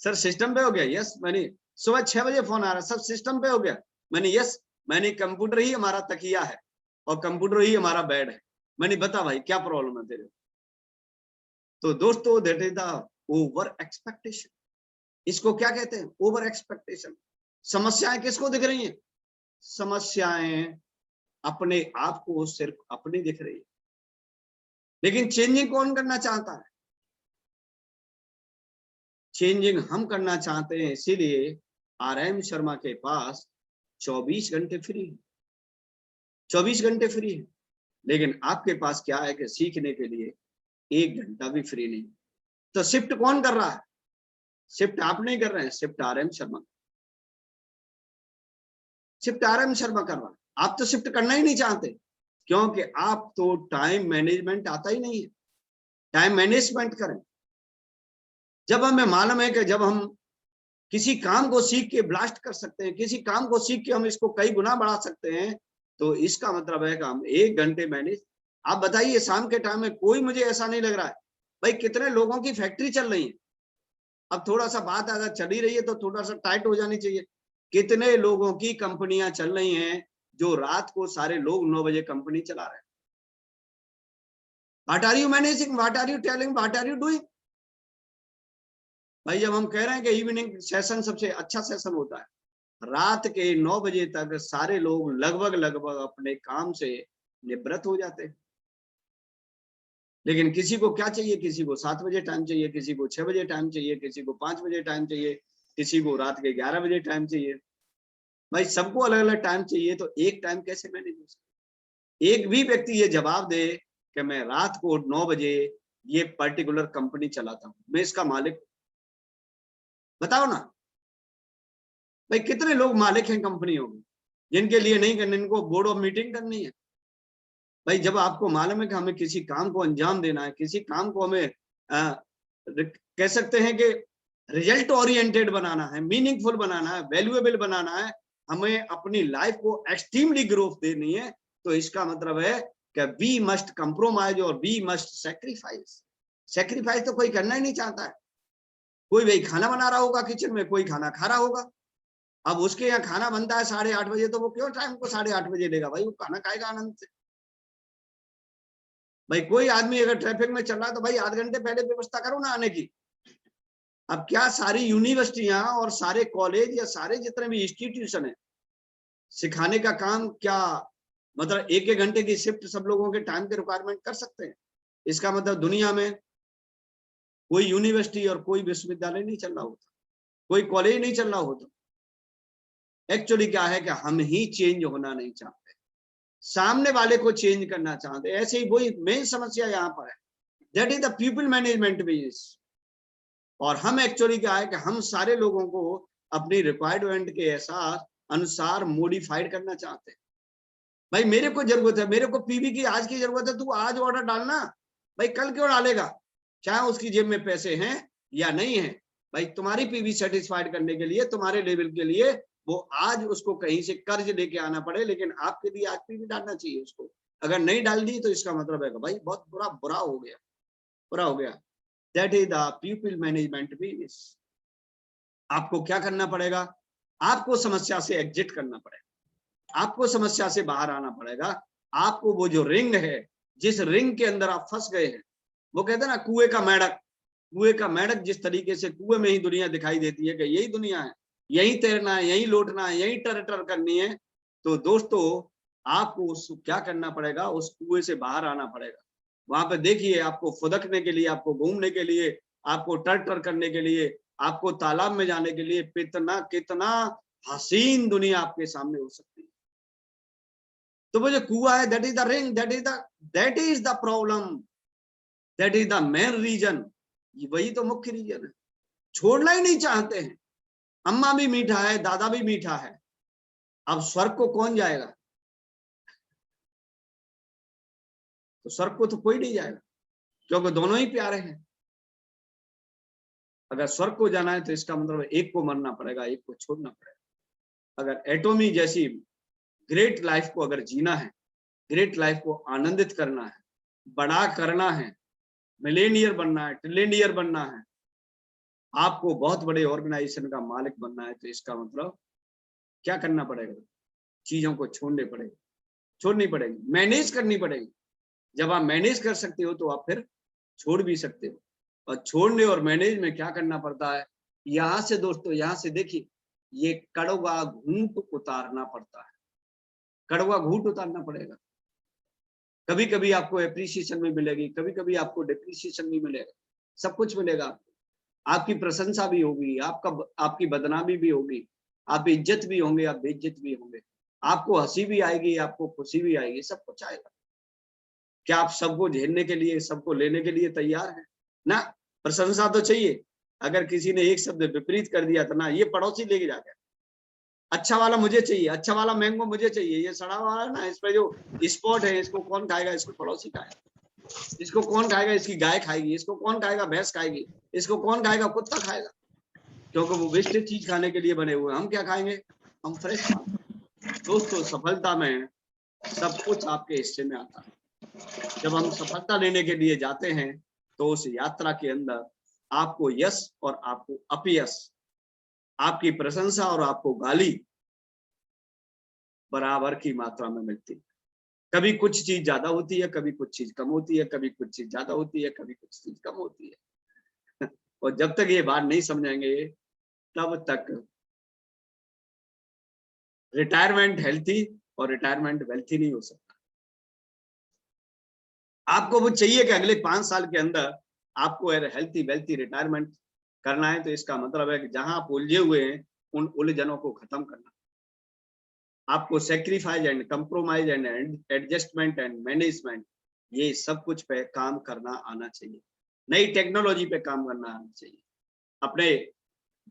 सर सिस्टम पे हो गया? यस। मैंने सुबह 6 बजे फोन आ रहा, सब सिस्टम पे हो गया? मैंने यस। मैंने कंप्यूटर ही हमारा तकिया है और कंप्यूटर ही हमारा बेड है। मैंने बता भाई क्या प्रॉब्लम है तेरे? तो दोस्तों that is the over expectation. इसको क्या कहते हैं? Over expectation. समस्याएं किसको दिख रही हैं? समस्याएं अपने आप को सिर्फ अपनी दिख रही है, लेकिन चेंजिंग कौन करना चाहता है? चेंजिंग हम करना चाहते हैं, इसीलिए आर एम शर्मा के पास 24 घंटे फ्री है, 24 घंटे फ्री है। लेकिन आपके पास क्या है कि सीखने के लिए 1 घंटा भी फ्री नहीं। तो शिफ्ट कौन कर रहा है? शिफ्ट आप नहीं कर रहे हैं, shift R M Sharma, shift R M Sharma कर रहा है। आप तो शिफ्ट करना ही नहीं चाहते, क्योंकि आप तो टाइम मैनेजमेंट आता ही नहीं है। टाइम मैनेजमेंट करें। जब हमें मालूम है कि जब हम किसी काम को सीख के ब्लास्ट कर सकते हैं, किसी काम को सीख के हम इसको कई गुना बढ़ा सकते हैं, तो इसका मतलब है कि हम 1 घंटे मैनेज। आप बताइए शाम के टाइम में कोई, मुझे ऐसा नहीं लग रहा है भाई, कितने लोगों की फैक्ट्री चल रही है। अब थोड़ा सा बात अगर चल ही रही है तो थोड़ा सा टाइट हो जानी चाहिए। कितने लोगों की कंपनियां चल रही हैं जो रात को सारे लोग 9 बजे कंपनी चला रहे हैं। What are you managing? What are you telling? What are you doing? भाई जब हम कह रहे हैं कि इवनिंग सेशन सबसे अच्छा सेशन होता है, रात के 9 बजे तक सारे लोग लगभग लगभग अपने काम से निवृत्त हो जाते हैं। लेकिन किसी को क्या चाहिए? किसी को 7 बजे टाइम चाहिए, किसी को 6 बजे टाइम चाहिए, किसी को 5 बजे टाइम चाहिए, किसी को रात के 11 बजे टाइम चाहिए। भाई सबको अलग अलग टाइम चाहिए, तो एक टाइम कैसे मैनेज हो सकता? एक भी व्यक्ति ये जवाब दे कि मैं रात को 9 बजे ये पर्टिकुलर कंपनी चलाता हूँ, मैं इसका मालिक। बताओ ना भाई, कितने लोग मालिक हैं कंपनियों के, जिनके लिए नहीं करने, इनको बोर्ड ऑफ मीटिंग करनी है। भाई जब आपको मालूम है कि हमें किसी काम को अंजाम देना है, किसी काम को हमें कह सकते हैं कि रिजल्ट ओरिएंटेड बनाना है, मीनिंगफुल बनाना है, वैल्यूएबल बनाना है, हमें अपनी लाइफ को एक्सट्रीमली ग्रोथ देनी है, तो इसका मतलब है कि वी मस्ट कंप्रोमाइज और वी मस्ट सेक्रीफाइस। सेक्रीफाइस तो कोई करना ही नहीं चाहता है। कोई भाई खाना बना रहा होगा किचन में, कोई खाना खा रहा होगा। अब उसके यहाँ खाना बनता है 8:30 बजे, तो वो क्यों टाइम को 8:30 बजे लेगा? भाई वो खाना खाएगा आनंद से। भाई कोई आदमी अगर ट्रैफिक में चल रहा है तो भाई आधे घंटे पहले व्यवस्था करो ना आने की। अब क्या सारी यूनिवर्सिटियां और सारे कॉलेज या सारे जितने भी इंस्टीट्यूशन है, सिखाने का काम क्या मतलब 1-1 घंटे की शिफ्ट सब लोगों के टाइम के रिक्वायरमेंट कर सकते हैं? इसका मतलब दुनिया में कोई यूनिवर्सिटी और कोई विश्वविद्यालय नहीं चल रहा होता, कोई कॉलेज नहीं चल रहा होता। एक्चुअली क्या है कि हम ही चेंज होना नहीं चाहते, सामने वाले को चेंज करना चाहते। ऐसे ही वही मेन समस्या यहाँ पर है, that is the people management business. और हम एक्चुअली क्या है कि हम सारे लोगों को अपनी रिक्वायरमेंट के अनुसार मॉडिफाइड करना चाहते हैं। भाई मेरे को जरूरत है, मेरे को पीवी की आज की जरूरत है, तू आज ऑर्डर डालना, भाई कल क्यों डालेगा? चाहे उसकी जेब में पैसे हैं या नहीं है, भाई तुम्हारी पीवी सेटिस्फाइड करने के लिए, तुम्हारे लेवल के लिए वो आज उसको कहीं से कर्ज लेके आना पड़े, लेकिन आपके लिए आज पीवी डालना चाहिए उसको। अगर नहीं डाल दी तो इसका मतलब है कि भाई बहुत बुरा हो गया, बुरा हो गया। That is the people management business. आपको क्या करना पड़ेगा? आपको समस्या से एग्जिट करना पड़ेगा, आपको समस्या से बाहर आना पड़ेगा। आपको वो जो रिंग है, जिस रिंग के अंदर आप फंस गए हैं, वो कहते हैं ना कुएं का मेंढक, कुएं का मेंढक जिस तरीके से कुएं में ही दुनिया दिखाई देती है कि यही दुनिया है, यही तैरना है, यही लौटना है, यही टर टर करनी है। तो दोस्तों आपको क्या करना पड़ेगा? उस कुएं से बाहर आना पड़ेगा। वहां पे देखिए, आपको फुदकने के लिए, आपको घूमने के लिए, आपको टर टर करने के लिए, आपको तालाब में जाने के लिए कितना कितना हसीन दुनिया आपके सामने हो सकती है। तो वो जो कुआं है, that is the ring, that is the problem, that is the main reason. वही तो मुख्य रीजन है। छोड़ना ही नहीं चाहते हैं। अम्मा भी मीठा है, दादा भी मीठा है, अब स्वर्ग को कौन जाएगा? तो स्वर्ग को तो कोई नहीं जाएगा, क्योंकि दोनों ही प्यारे हैं। अगर स्वर्ग को जाना है तो इसका मतलब एक को मरना पड़ेगा, एक को छोड़ना पड़ेगा। अगर एटॉमी जैसी ग्रेट लाइफ को अगर जीना है, ग्रेट लाइफ को आनंदित करना है, बड़ा करना है, मिलेनियर बनना है, ट्रिलियनियर बनना है, आपको बहुत बड़े ऑर्गेनाइजेशन का मालिक बनना है, तो इसका मतलब क्या करना पड़ेगा? चीजों को छोड़नी पड़ेगी, मैनेज करनी पड़ेगी। जब आप मैनेज कर सकते हो तो आप फिर छोड़ भी सकते हो। और छोड़ने और मैनेज में क्या करना पड़ता है? यहां से दोस्तों, यहां से देखिए, ये कड़वा घूंट उतारना पड़ता है, कड़वा घूंट उतारना पड़ेगा। कभी कभी आपको एप्रिसिएशन भी मिलेगी, कभी कभी आपको डिप्रिसिएशन भी मिलेगा, सब कुछ मिलेगा आपको। आपकी प्रशंसा भी होगी, आपकी बदनामी भी होगी, आप इज्जत भी होंगे, आप बेइज्जत भी होंगे, आपको हंसी भी आएगी, आपको खुशी भी आएगी, सब कुछ आएगा। क्या आप सबको झेलने के लिए, सबको लेने के लिए तैयार हैं? ना, प्रशंसा तो चाहिए। अगर किसी ने एक शब्द विपरीत कर दिया तो ना, ये पड़ोसी लेके जा गया, अच्छा वाला मुझे चाहिए, अच्छा वाला मैंगो मुझे चाहिए, ये सड़ा वाला ना, इस पे जो स्पॉट है, इसको कौन खाएगा? इसको पड़ोसी खाएगा। इसको कौन खाएगा? इसकी गाय खाएगी। इसको कौन खाएगा? भैंस खाएगी। इसको कौन खाएगा? कुत्ता खाएगा। क्योंकि वो वेस्टेज चीज खाने के लिए बने हुए। हम क्या खाएंगे? हम फ्रेश खाएंगे। दोस्तों, सफलता में सब कुछ आपके हिस्से में आता है। जब हम सफलता लेने के लिए जाते हैं तो उस यात्रा के अंदर आपको यश और आपको अपयश, आपकी प्रशंसा और आपको गाली बराबर की मात्रा में मिलती है। कभी कुछ चीज ज्यादा होती है, कभी कुछ चीज कम होती है, कभी कुछ चीज ज्यादा होती है, कभी कुछ चीज कम होती है। और जब तक ये बात नहीं समझेंगे तब तक रिटायरमेंट हेल्थी और रिटायरमेंट वेल्थी नहीं हो सकता। आपको वो चाहिए कि अगले 5 साल के अंदर आपको हेल्थी वेल्थी रिटायरमेंट करना है, तो इसका मतलब है कि जहां आप उलझे हुए हैं उन उलझनों को खत्म करना। आपको sacrifice and compromise and adjustment and management, ये सब कुछ पे काम करना आना चाहिए। नई टेक्नोलॉजी पे काम करना आना चाहिए। अपने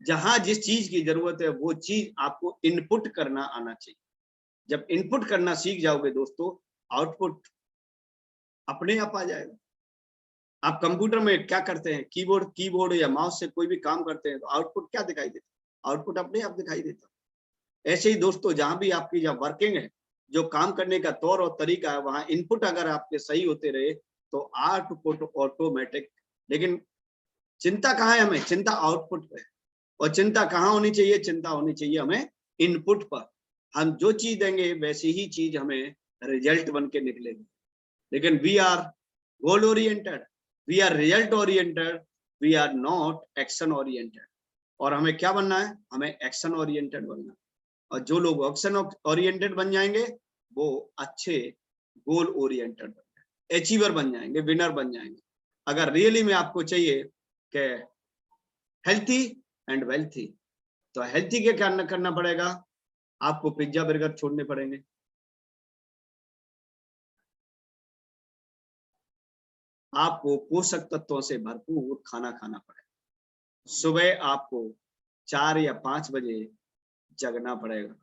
जहां जिस चीज की जरूरत है वो चीज आपको इनपुट करना आना चाहिए। जब इनपुट करना सीख जाओगे दोस्तों, आउटपुट अपने आप आ जाएगा। आप कंप्यूटर में क्या करते हैं? कीबोर्ड या माउस से कोई भी काम करते हैं तो आउटपुट क्या दिखाई देता है? आउटपुट अपने आप दिखाई देता है। ऐसे ही दोस्तों, जहां भी आपकी जब वर्किंग है, जो काम करने का तौर और तरीका है, वहां इनपुट अगर आपके सही होते रहे तो आउटपुट ऑटोमेटिक। लेकिन चिंता कहाँ है? हमें चिंता आउटपुट पे है। और चिंता कहाँ होनी चाहिए? चिंता होनी चाहिए हमें इनपुट पर। हम जो चीज देंगे वैसी ही चीज हमें रिजल्ट बन के निकलेगी। लेकिन we are goal oriented, we are result oriented, we are not action oriented. और हमें क्या बनना है? हमें एक्शन ओरिएंटेड बनना है। और जो लोग एक्शन ओरिएंटेड बन जाएंगे वो अच्छे गोल ओरिएंटेड बन जाएंगे, अचीवर बन जाएंगे, विनर बन जाएंगे। अगर रियली में आपको चाहिए कि हेल्थी एंड वेल्थी, तो हेल्थी के क्या करना पड़ेगा? आपको पिज्जा बर्गर छोड़ने पड़ेंगे। आपको पोषक तत्वों से भरपूर खाना खाना पड़ेगा। सुबह आपको 4 या 5 बजे जगना पड़ेगा,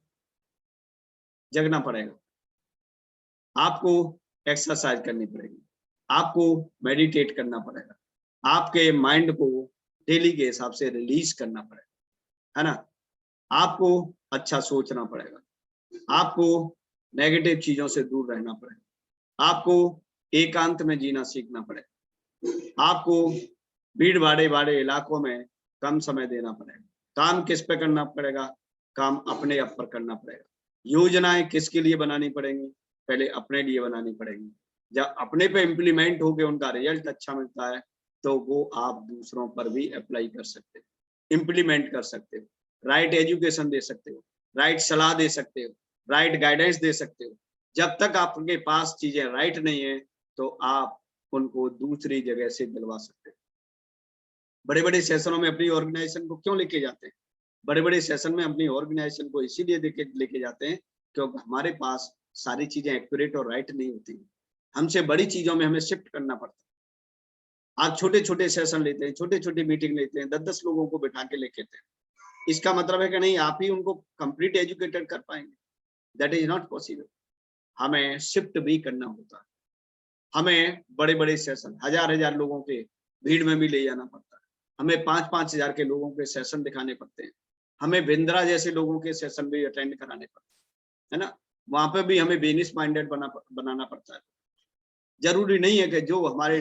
जगना पड़ेगा। आपको एक्सरसाइज करनी पड़ेगी, आपको मेडिटेट करना पड़ेगा, आपके माइंड को डेली के हिसाब से रिलीज करना पड़ेगा, है ना? आपको अच्छा सोचना पड़ेगा, आपको नेगेटिव चीजों से दूर रहना पड़ेगा, आपको एकांत में जीना सीखना पड़ेगा, आपको भीड़ भाड़े वाले इलाकों में कम समय देना पड़ेगा, काम किस पे करना पड़ेगा? काम अपने आप पर करना पड़ेगा। योजनाएं किसके लिए बनानी पड़ेंगी? पहले अपने लिए बनानी पड़ेगी। जब अपने पे इम्प्लीमेंट होके उनका रिजल्ट अच्छा मिलता है तो वो आप दूसरों पर भी अप्लाई कर सकते हो, इम्प्लीमेंट कर सकते हो, राइट एजुकेशन दे सकते हो, राइट सलाह दे सकते हो, राइट गाइडेंस दे सकते हो। जब तक आपके पास चीजें राइट नहीं है तो आप उनको दूसरी जगह से दिलवा सकते हो। बड़े बड़े सेशनों में अपनी ऑर्गेनाइजेशन को क्यों लेके जाते हैं? बड़े बड़े सेशन में अपनी ऑर्गेनाइजेशन को इसीलिए लेके जाते हैं क्योंकि हमारे पास सारी चीजें एक्यूरेट और राइट नहीं होती। हमसे बड़ी चीजों में हमें शिफ्ट करना पड़ता है। आप छोटे छोटे सेशन लेते हैं, छोटे छोटे मीटिंग लेते हैं, 10-10 लोगों को बिठा के लेके थे। इसका मतलब है कि नहीं आप ही उनको कंप्लीट एजुकेटेड कर पाएंगे? That is not possible. हमें शिफ्ट भी करना होता है। हमें बड़े बड़े सेशन 1000-1000 लोगों के भीड़ में भी ले जाना पड़ता है। हमें 5-5 हजार के लोगों के सेशन दिखाने पड़ते हैं। हमें बिंद्रा जैसे लोगों के सेशन भी अटेंड कराने पड़ते हैं, है ना? वहां पे भी हमें बिजनेस माइंडेड बनाना पड़ता है। जरूरी नहीं है कि जो हमारे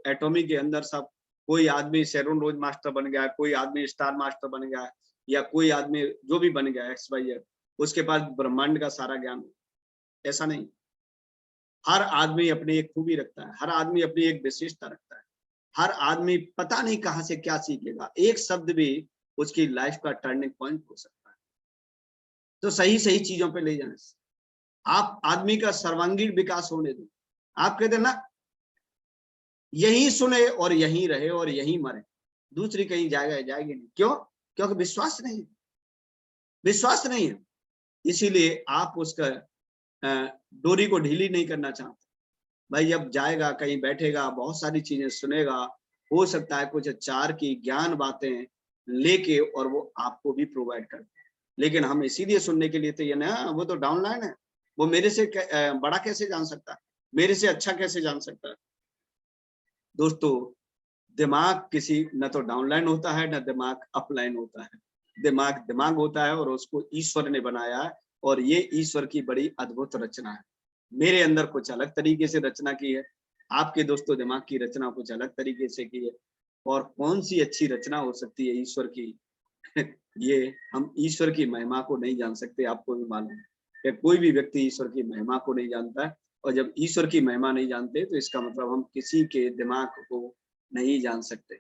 एटॉमी के अंदर सब कोई आदमी शेरोन रोज मास्टर बन गया, कोई आदमी स्टार मास्टर बन गया, या कोई आदमी जो भी बन गया XYZ उसके पास ब्रह्मांड का सारा ज्ञान। ऐसा नहीं। हर आदमी अपनी एक खूबी रखता है, हर आदमी अपनी एक विशेषता रखता है। हर आदमी पता नहीं कहां से क्या सीखेगा, एक शब्द भी उसकी लाइफ का टर्निंग पॉइंट हो सकता है। तो सही सही चीजों पे ले जाने से आप आदमी का सर्वांगीण विकास होने दो। आप कहते ना यही सुने और यहीं रहे और यहीं मरे, दूसरी कहीं जाएगी नहीं। क्यों? क्योंकि विश्वास नहीं है, विश्वास नहीं है। इसीलिए आप उसका डोरी को ढीली नहीं करना चाहते। भाई जब जाएगा कहीं बैठेगा, बहुत सारी चीजें सुनेगा, हो सकता है कुछ चार की ज्ञान बातें लेके और वो आपको भी प्रोवाइड करते हैं। लेकिन हम इसीलिए सुनने के लिए तैयार ना, वो तो डाउनलाइन है, वो मेरे से बड़ा कैसे जान सकता है, मेरे से अच्छा कैसे जान सकता है? दोस्तों दिमाग किसी न तो डाउनलाइन होता है न दिमाग अपलाइन होता है। दिमाग दिमाग होता है और उसको ईश्वर ने बनाया है और ये ईश्वर की बड़ी अद्भुत रचना है। मेरे अंदर कुछ अलग तरीके से रचना की है, आपके दोस्तों दिमाग की रचना कुछ अलग तरीके से की है। और कौन सी अच्छी रचना हो सकती है ईश्वर की ये हम ईश्वर की महिमा को नहीं जान सकते। आपको भी मालूम है कि कोई भी व्यक्ति ईश्वर की महिमा को नहीं जानता है। और जब ईश्वर की महिमा नहीं जानते तो इसका मतलब हम किसी के दिमाग को नहीं जान सकते।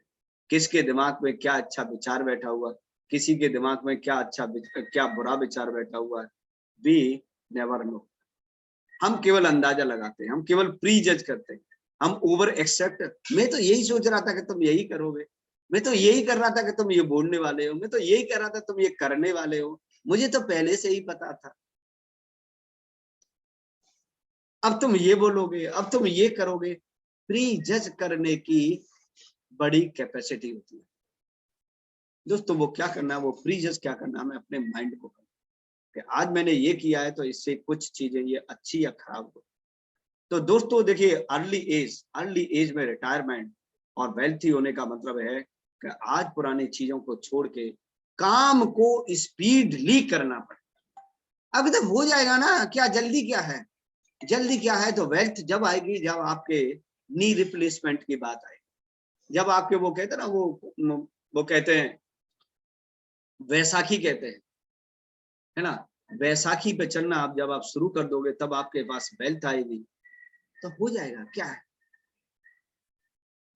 किसके दिमाग में क्या अच्छा विचार बैठा हुआ, किसी के दिमाग में क्या अच्छा क्या बुरा विचार बैठा हुआ है, वी नेवर नो। हम केवल अंदाजा लगाते हैं, हम केवल प्री जज करते हैं, हम ओवर एक्सेप्ट। मैं तो यही सोच रहा था कि तुम यही करोगे, मैं तो यही कर रहा था कि तुम ये बोलने वाले हो, मैं तो यही कर रहा था तुम ये करने वाले हो, मुझे तो पहले से ही पता था। अब तुम ये बोलोगे, अब तुम ये करोगे। प्री जज करने की बड़ी कैपेसिटी होती है दोस्तों। वो क्या करना है, वो प्री जज क्या करना है, हमें अपने माइंड को करना कि आज मैंने ये किया है तो इससे कुछ चीजें ये अच्छी या खराब हो। तो दोस्तों देखिए अर्ली एज में रिटायरमेंट और वेल्थी होने का मतलब है कि आज पुरानी चीजों को छोड़ के काम को स्पीडली करना पड़ेगा। अभी तक हो जाएगा ना, क्या जल्दी क्या है? जल्दी क्या है? तो वेल्थ जब आएगी जब आपके नी रिप्लेसमेंट की बात आएगी, जब आपके वो कहते हैं ना, वो कहते हैं वैसाखी कहते हैं, है ना? वैसाखी पे चलना आप जब आप शुरू कर दोगे तब आपके पास वेल्थ आएगी, तो हो जाएगा। क्या है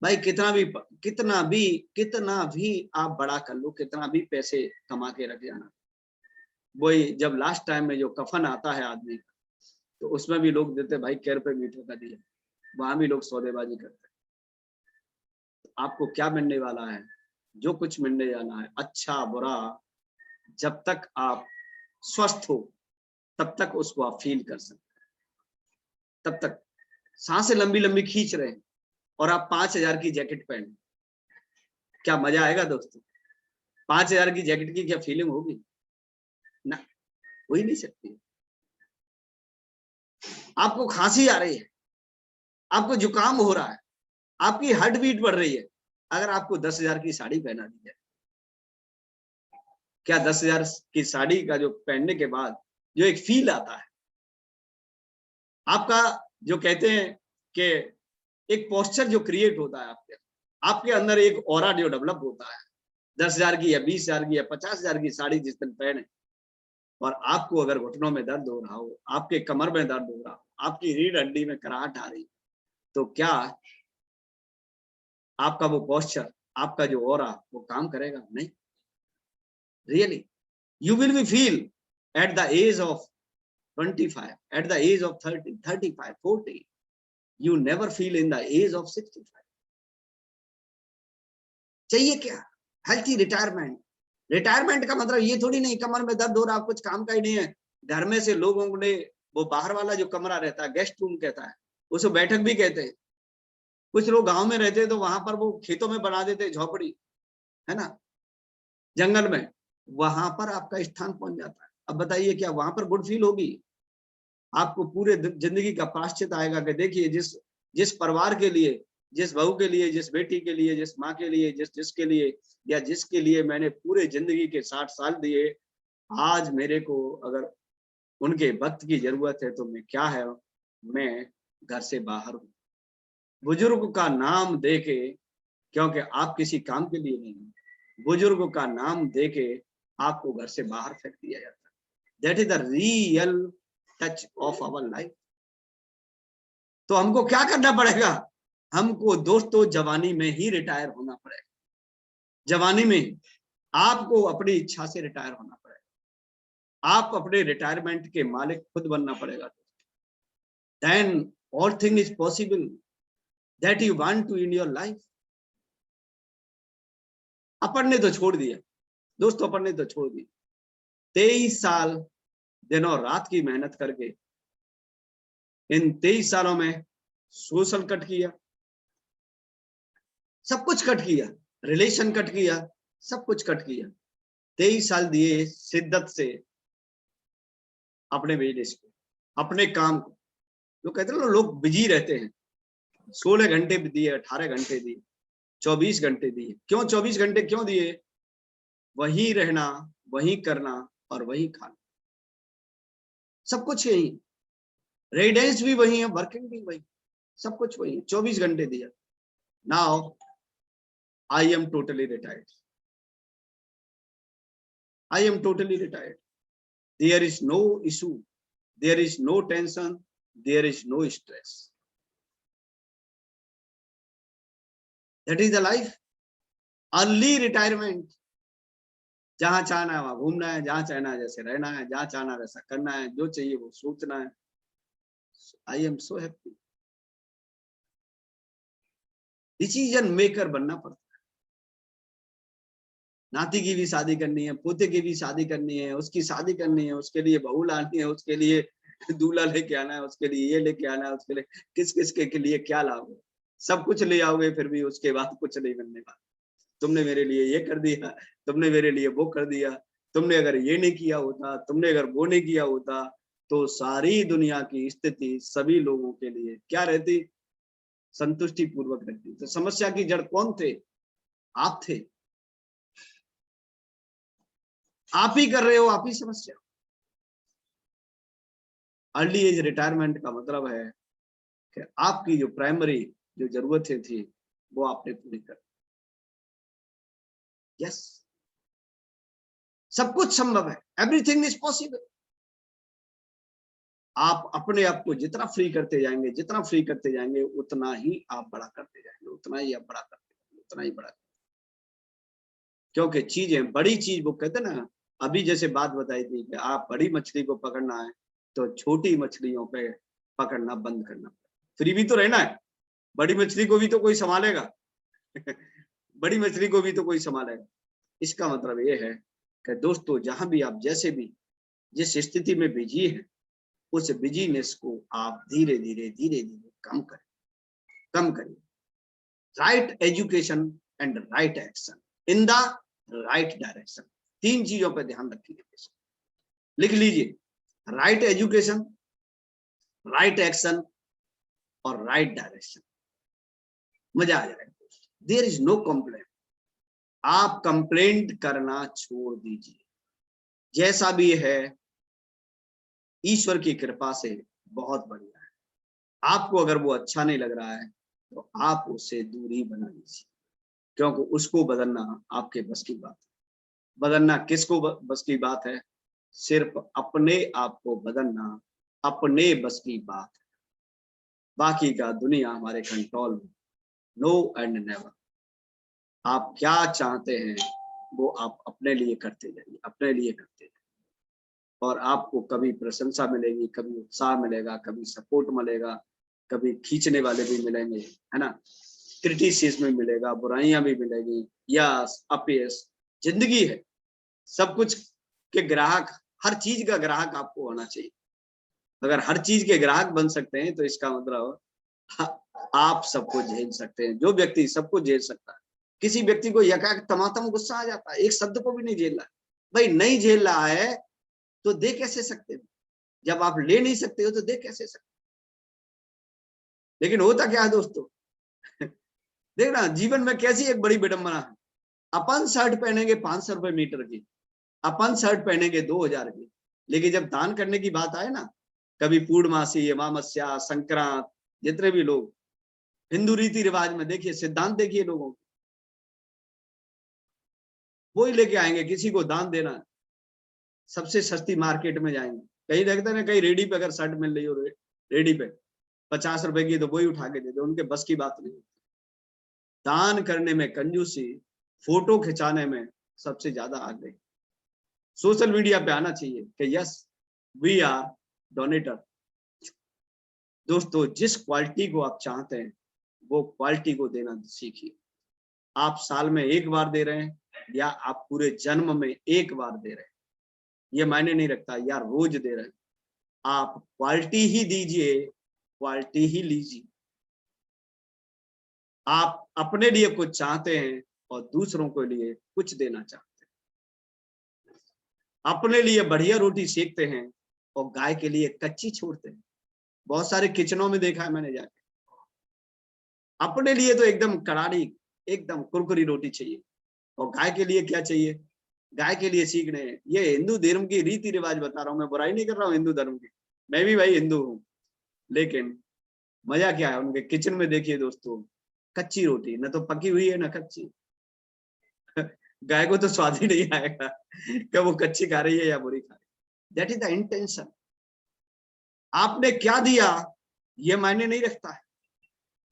भाई, कितना भी आप बड़ा कर लो, कितना भी पैसे कमा के रख जाना, वही जब लास्ट टाइम में जो कफन आता है आदमी का, तो उसमें भी लोग देते भाई कै रुपए मीटर का दिया, वहां भी लोग सौदेबाजी करते हैं। आपको क्या मिलने वाला है? जो कुछ मिलने जाना है, अच्छा बुरा, जब तक आप स्वस्थ हो तब तक उसको आप फील कर सकते हैं। तब तक सांसें लंबी लंबी खींच रहे हैं और आप 5000 की जैकेट पहन, क्या मजा आएगा दोस्तों? 5000 की जैकेट की क्या फीलिंग होगी ना? हो ही नहीं सकती। आपको खांसी आ रही है, आपको जुकाम हो रहा है, आपकी हार्ट बीट बढ़ रही है, अगर आपको 10,000 की साड़ी पहना दी जाए, क्या 10,000 की साड़ी का जो पहनने के बाद जो एक फील आता है, आपका जो कहते हैं कि एक पोस्चर जो क्रिएट होता है आपके अंदर एक ऑरा जो डेवलप होता है, 10,000 की या 20,000 की या 50,000 की साड़ी जिस दिन पहने, और आपको अगर घुटनों में दर्द हो रहा हो, आपके कमर में दर्द हो रहा हो, आपकी रीढ़ हड्डी में कराहट आ रही, तो क्या आपका वो पोस्चर, आपका जो ऑरा वो काम करेगा? नहीं। Really you will be feel at the age of 25, at the age of 30, 35, 40, you never feel in the age of 65. चाहिए क्या? Healthy retirement. रिटायरमेंट का मतलब ये थोड़ी नहीं कमर में दर्द हो रहा, कुछ काम का ही नहीं है। घर में से लोगों ने वो बाहर वाला जो कमरा रहता है, गेस्ट रूम कहता है, उसे बैठक भी कहते हैं। कुछ लोग गांव में रहते हैं तो वहां पर वो खेतों में बना देते झोपड़ी, है ना, जंगल में, वहां पर आपका स्थान पहुंच जाता है। अब बताइए क्या वहां पर गुड फील होगी? आपको पूरे जिंदगी का प्राश्चित आएगा कि देखिए जिस परिवार के लिए, जिस बहू के लिए, जिस बेटी के लिए, जिस माँ के लिए, जिसके लिए या जिसके लिए मैंने पूरे जिंदगी के 60 साल दिए, आज मेरे को अगर उनके वक्त की जरूरत है तो मैं क्या है, मैं घर से बाहर हूँ। बुजुर्ग का नाम देके, क्योंकि आप किसी काम के लिए नहीं, बुजुर्ग का नाम देके आपको घर से बाहर फेंक दिया जाता है। That is the real touch of our life. तो हमको क्या करना पड़ेगा? हमको दोस्तों जवानी में ही रिटायर होना पड़ेगा। जवानी में आपको अपनी इच्छा से रिटायर होना पड़ेगा। आप अपने रिटायरमेंट के मालिक खुद बनना पड़ेगा। Then all thing is possible that you want to in your life. अपन ने तो छोड़ दिया दोस्तों, अपन ने तो छोड़ दिया। 23 साल दिनों रात की मेहनत करके इन 23 सालों में सोशल कट किया, सब कुछ कट किया, रिलेशन कट किया, सब कुछ कट किया। 23 साल दिए शिद्दत से अपने बिजनेस को, अपने काम को। जो कहते हैं ना लोग बिजी रहते हैं, 16 घंटे दिए, 18 घंटे दिए, 24 घंटे दिए। क्यों 24 घंटे क्यों दिए? वही रहना, वही करना और वही खाना, सब कुछ यही, रेजिडेंस भी वही है, वर्किंग भी वही, सब कुछ वही है। 24 घंटे दिया। Now I am totally retired, I am totally retired. There is no issue, there is no tension, there is no stress. That is the life. Early retirement. जहां चाहना है वहां घूमना है, जहां चाहना है जैसे रहना है, जहां चाहना है वैसा करना है, जो चाहिए वो सोचना है। I am so happy. Decision maker बनना पड़ता है। नाती की भी शादी करनी है, पोते की भी शादी करनी है, उसकी शादी करनी है, उसके लिए बहू लानी है, उसके लिए दूल्हा लेके आना है, उसके लिए ये लेके आना है, उसके लिए किस किस के लिए क्या लाओगे, सब कुछ ले आओगे, फिर भी उसके बाद कुछ नहीं बनने वाला। तुमने मेरे लिए ये कर दिया, तुमने मेरे लिए वो कर दिया, तुमने अगर ये नहीं किया होता, तुमने अगर वो नहीं किया होता, तो सारी दुनिया की स्थिति सभी लोगों के लिए क्या रहती? संतुष्टि पूर्वक रहती। तो समस्या की जड़ कौन थे? आप थे। आप ही कर रहे हो, आप ही समस्या। अर्ली एज रिटायरमेंट का मतलब है कि आपकी जो प्राइमरी जो जरूरतें थी वो आपने पूरी कर। यस, सब कुछ संभव है, एवरीथिंग इज पॉसिबल। आप अपने आप को जितना फ्री करते जाएंगे, जितना फ्री करते जाएंगे, उतना ही आप बड़ा करते जाएंगे, उतना ही आप बड़ा करते जाएंगे, उतना ही बड़ा। क्योंकि चीजें बड़ी चीज, वो कहते ना, अभी जैसे बात बताई थी कि आप बड़ी मछली को पकड़ना है तो छोटी मछलियों पे पकड़ना बंद करना, फ्री भी तो रहना है। बड़ी मछली को भी तो कोई संभालेगा बड़ी मछली को भी तो कोई संभालेगा। इसका मतलब ये है कि दोस्तों जहां भी आप जैसे भी जिस स्थिति में बिजी है, उस बिजीनेस को आप धीरे धीरे धीरे धीरे कम करिए। Right education and right action in the right direction. 3 चीजों पर ध्यान रखिए, लिख लीजिए। राइट एजुकेशन, राइट एक्शन और राइट डायरेक्शन। मजा आ जाएगा। There is no complaint. आप कंप्लेंट करना छोड़ दीजिए। जैसा भी है ईश्वर की कृपा से बहुत बढ़िया है। आपको अगर वो अच्छा नहीं लग रहा है तो आप उससे दूरी बना लीजिए। क्योंकि उसको बदलना आपके बस की बात है। बदलना किसको बस की बात है? सिर्फ अपने आप को बदलना अपने बस की बात है। बाकी का दुनिया हमारे कंट्रोल में। No and never. आप क्या चाहते हैं वो आप अपने लिए करते जाइए, अपने लिए करते जाइए, और आपको कभी प्रशंसा मिलेगी, कभी उत्साह मिलेगा, कभी सपोर्ट मिलेगा, कभी खींचने वाले भी मिलेंगे, है ना, क्रिटिसिज्म मिलेगा, बुराइयां भी मिलेगी, यस अपयश, जिंदगी है। सब कुछ के ग्राहक, हर चीज का ग्राहक आपको होना चाहिए। अगर हर चीज के ग्राहक बन सकते हैं तो इसका मतलब आप सबको झेल सकते हैं। जो व्यक्ति सबको झेल सकता है, किसी व्यक्ति को यकाक तमातम गुस्सा आ जाता है, एक शब्द को भी नहीं झेल रहा है, भाई नहीं झेल रहा है तो दे कैसे सकते हो? जब आप ले नहीं सकते हो तो दे कैसे सकते हो? लेकिन होता क्या है दोस्तों, देखना जीवन में कैसी एक बड़ी विडंबना है। अपन शर्ट पहनेंगे 500 रुपए मीटर की, अपन शर्ट पहनेंगे 2000 की, लेकिन जब दान करने की बात आए ना, कभी पूर्णमासी, अमावस्या, संक्रांत, जितने भी लोग हिंदू रीति रिवाज में देखिए, सिद्धांत देखिए लोगों को, वो ही लेके आएंगे। किसी को दान देना है, सबसे सस्ती मार्केट में जाएंगे, कहीं देखते ना, कहीं रेडी पे अगर शर्ट मिल रही हो रेडी पे 50 रुपए की, तो वही उठा के दे दो, उनके बस की बात नहीं। दान करने में कंजूसी, फोटो खिंचाने में सबसे ज्यादा आगे। सोशल मीडिया पे आना चाहिए कि यस वी आर डोनेटर। दोस्तों, जिस क्वालिटी को आप चाहते हैं वो क्वालिटी को देना सीखिए। आप साल में एक बार दे रहे हैं या आप पूरे जन्म में एक बार दे रहे हैं, ये मायने नहीं रखता, या रोज दे रहे हैं। आप क्वालिटी ही दीजिए, क्वालिटी ही लीजिए। आप अपने लिए कुछ चाहते हैं और दूसरों के लिए कुछ देना चाहते हैं। अपने लिए बढ़िया रोटी सेकते हैं और गाय के लिए कच्ची छोड़ते हैं। बहुत सारे किचनों में देखा है मैंने जाके। अपने लिए तो एकदम करारी, एकदम कुरकुरी रोटी चाहिए, और गाय के लिए क्या चाहिए? गाय के लिए सीखने हैं। ये हिंदू धर्म की रीति रिवाज बता रहा हूँ, मैं बुराई नहीं कर रहा हूँ हिंदू धर्म की, मैं भी भाई हिंदू हूँ। लेकिन मजा क्या है उनके किचन में, देखिए दोस्तों, कच्ची रोटी, न तो पकी हुई है न कच्ची। गाय को तो स्वाद ही नहीं आएगा कि वो कच्ची खा रही है या बुरी खा रही है। That is the intention. आपने क्या दिया ये मायने नहीं रखता है।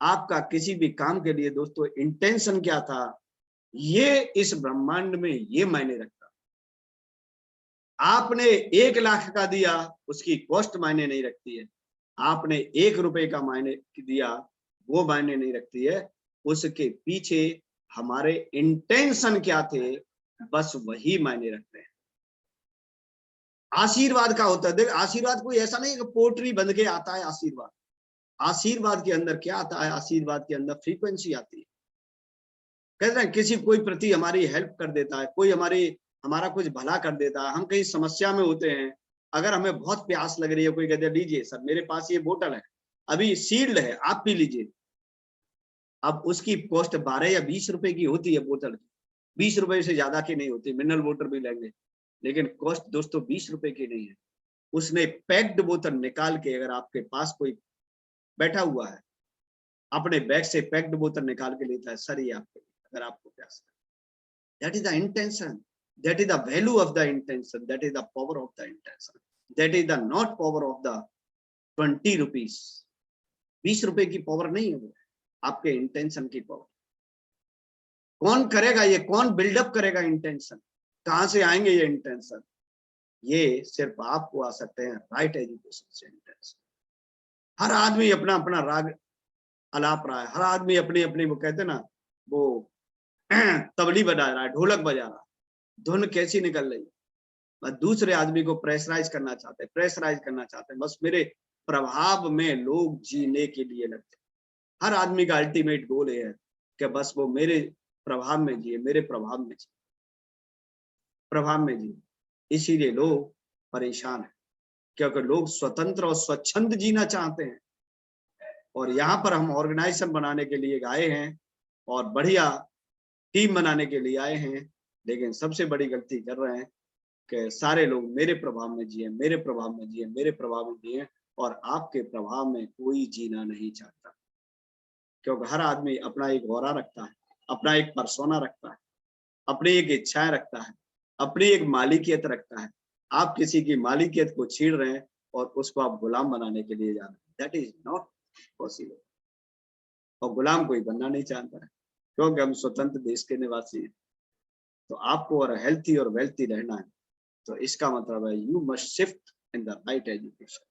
आपका किसी भी काम के लिए दोस्तों इंटेंशन क्या था, ये इस ब्रह्मांड में ये मायने रखता। आपने 1 लाख का दिया, उसकी कॉस्ट मायने नहीं रखती है। आपने 1 रुपए का मायने दिया, वो मायने नहीं रखती है। उसके पीछे हमारे इंटेंशन क्या थे, बस वही मायने रखते हैं। आशीर्वाद का होता है, देख आशीर्वाद कोई ऐसा नहीं है कि पोट्री बंध के आता है आशीर्वाद। आशीर्वाद के अंदर क्या आता है? आशीर्वाद के अंदर फ्रीक्वेंसी आती है। कहते हैं किसी कोई प्रति हमारी हेल्प कर देता है, कोई हमारा कुछ भला कर देता है, हम कहीं समस्या में होते हैं, अगर हमें बहुत प्यास लग रही है, कोई कहते हैं लीजिए सर मेरे पास ये बोतल है, अभी सील्ड है, आप पी लीजिए। अब उसकी कॉस्ट 12 या 20 रुपए की होती है बोतल की, 20 रुपए से ज्यादा की नहीं होती, मिनरल वाटर भी लेंगे, लेकिन कॉस्ट दोस्तों 20 रुपए की नहीं है। उसने पैक्ड बोतल निकाल के, अगर आपके पास कोई बैठा हुआ है, अपने बैग से पैक्ड बोतल निकाल के लेता है, सर ये आपके, अगर आपको प्यास है। That is the intention. That is the value of the intention. That is the power of the intention. That is the not power of the 20 rupees. 20 रुपए की पावर नहीं है वो, आपके इंटेंशन की पावर। कौन करेगा ये, कौन बिल्डअप करेगा इंटेंशन? कहां से आएंगे ये इंटेंशन? ये सिर्फ आपको आ सकते हैं राइट एजुकेशन से। इंटेंशन, हर आदमी अपना अपना राग अलाप रहा है, हर आदमी अपनी अपनी, वो कहते ना, वो तबली बजा रहा है, ढोलक बजा रहा है, धुन कैसी निकल रही है। बस दूसरे आदमी को प्रेशराइज करना चाहते हैं, प्रेशराइज करना चाहते हैं, बस मेरे प्रभाव में लोग जीने के लिए लगते हैं। हर आदमी का अल्टीमेट गोल है कि बस वो मेरे प्रभाव में जिए, मेरे प्रभाव में जिए, प्रभाव में जिए। इसीलिए लोग परेशान है, क्योंकि लोग स्वतंत्र और स्वच्छंद जीना चाहते हैं। और यहाँ पर हम ऑर्गेनाइजेशन बनाने के लिए आए हैं और बढ़िया टीम बनाने के लिए आए हैं, लेकिन सबसे बड़ी गलती कर रहे हैं कि सारे लोग मेरे प्रभाव में जिए, मेरे प्रभाव में जिए, मेरे प्रभाव में जिए, और आपके प्रभाव में कोई जीना नहीं चाहता। क्योंकि हर आदमी अपना एक औरा रखता है, अपना एक पर्सोना रखता है, अपनी एक इच्छाएं रखता है, अपनी एक मालिकियत रखता है। आप किसी की मालिकियत को छीन रहे हैं और उसको आप गुलाम बनाने के लिए जा रहे हैं, दैट इज नॉट पॉसिबल। और गुलाम कोई बनना नहीं चाहता है, क्योंकि हम स्वतंत्र देश के निवासी हैं। तो आपको और हेल्थी और वेल्थी रहना है, तो इसका मतलब है you must shift in the right education.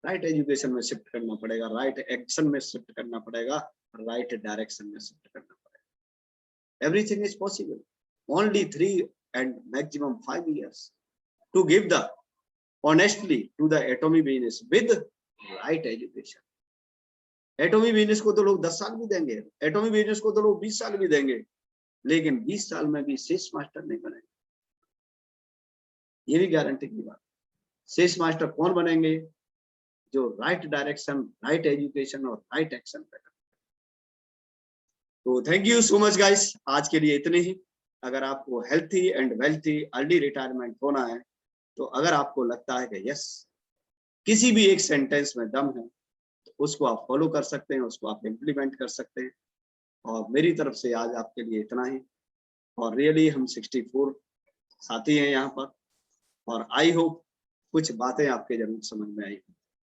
Right education में शिफ्ट करना पड़ेगा, राइट एक्शन में शिफ्ट करना पड़ेगा, राइट डायरेक्शन में शिफ्ट करना पड़ेगा। Everything is possible, only 3 and maximum 5 years to give the honestly to the atomic business with right education. Atomic business को तो लोग 10 साल भी देंगे, एटॉमिक बिजनेस को तो लोग 20 साल भी देंगे, लेकिन 20 साल में भी सेल्स मास्टर नहीं बनेंगे, ये भी गारंटी की बात। सेल्स मास्टर कौन बनेंगे? जो राइट डायरेक्शन, राइट एजुकेशन और राइट एक्शन पे। तो thank you so much guys, आज के लिए इतने ही। अगर आपको healthy and wealthy early retirement होना है, तो अगर आपको लगता है कि यस किसी भी एक सेंटेंस में दम है, तो उसको आप फॉलो कर सकते हैं, उसको आप इम्प्लीमेंट कर सकते हैं। और मेरी तरफ से आज आपके लिए इतना ही। और रियली हम 64 साथी हैं यहाँ पर, और आई होप कुछ बातें आपके जरूर समझ में आई।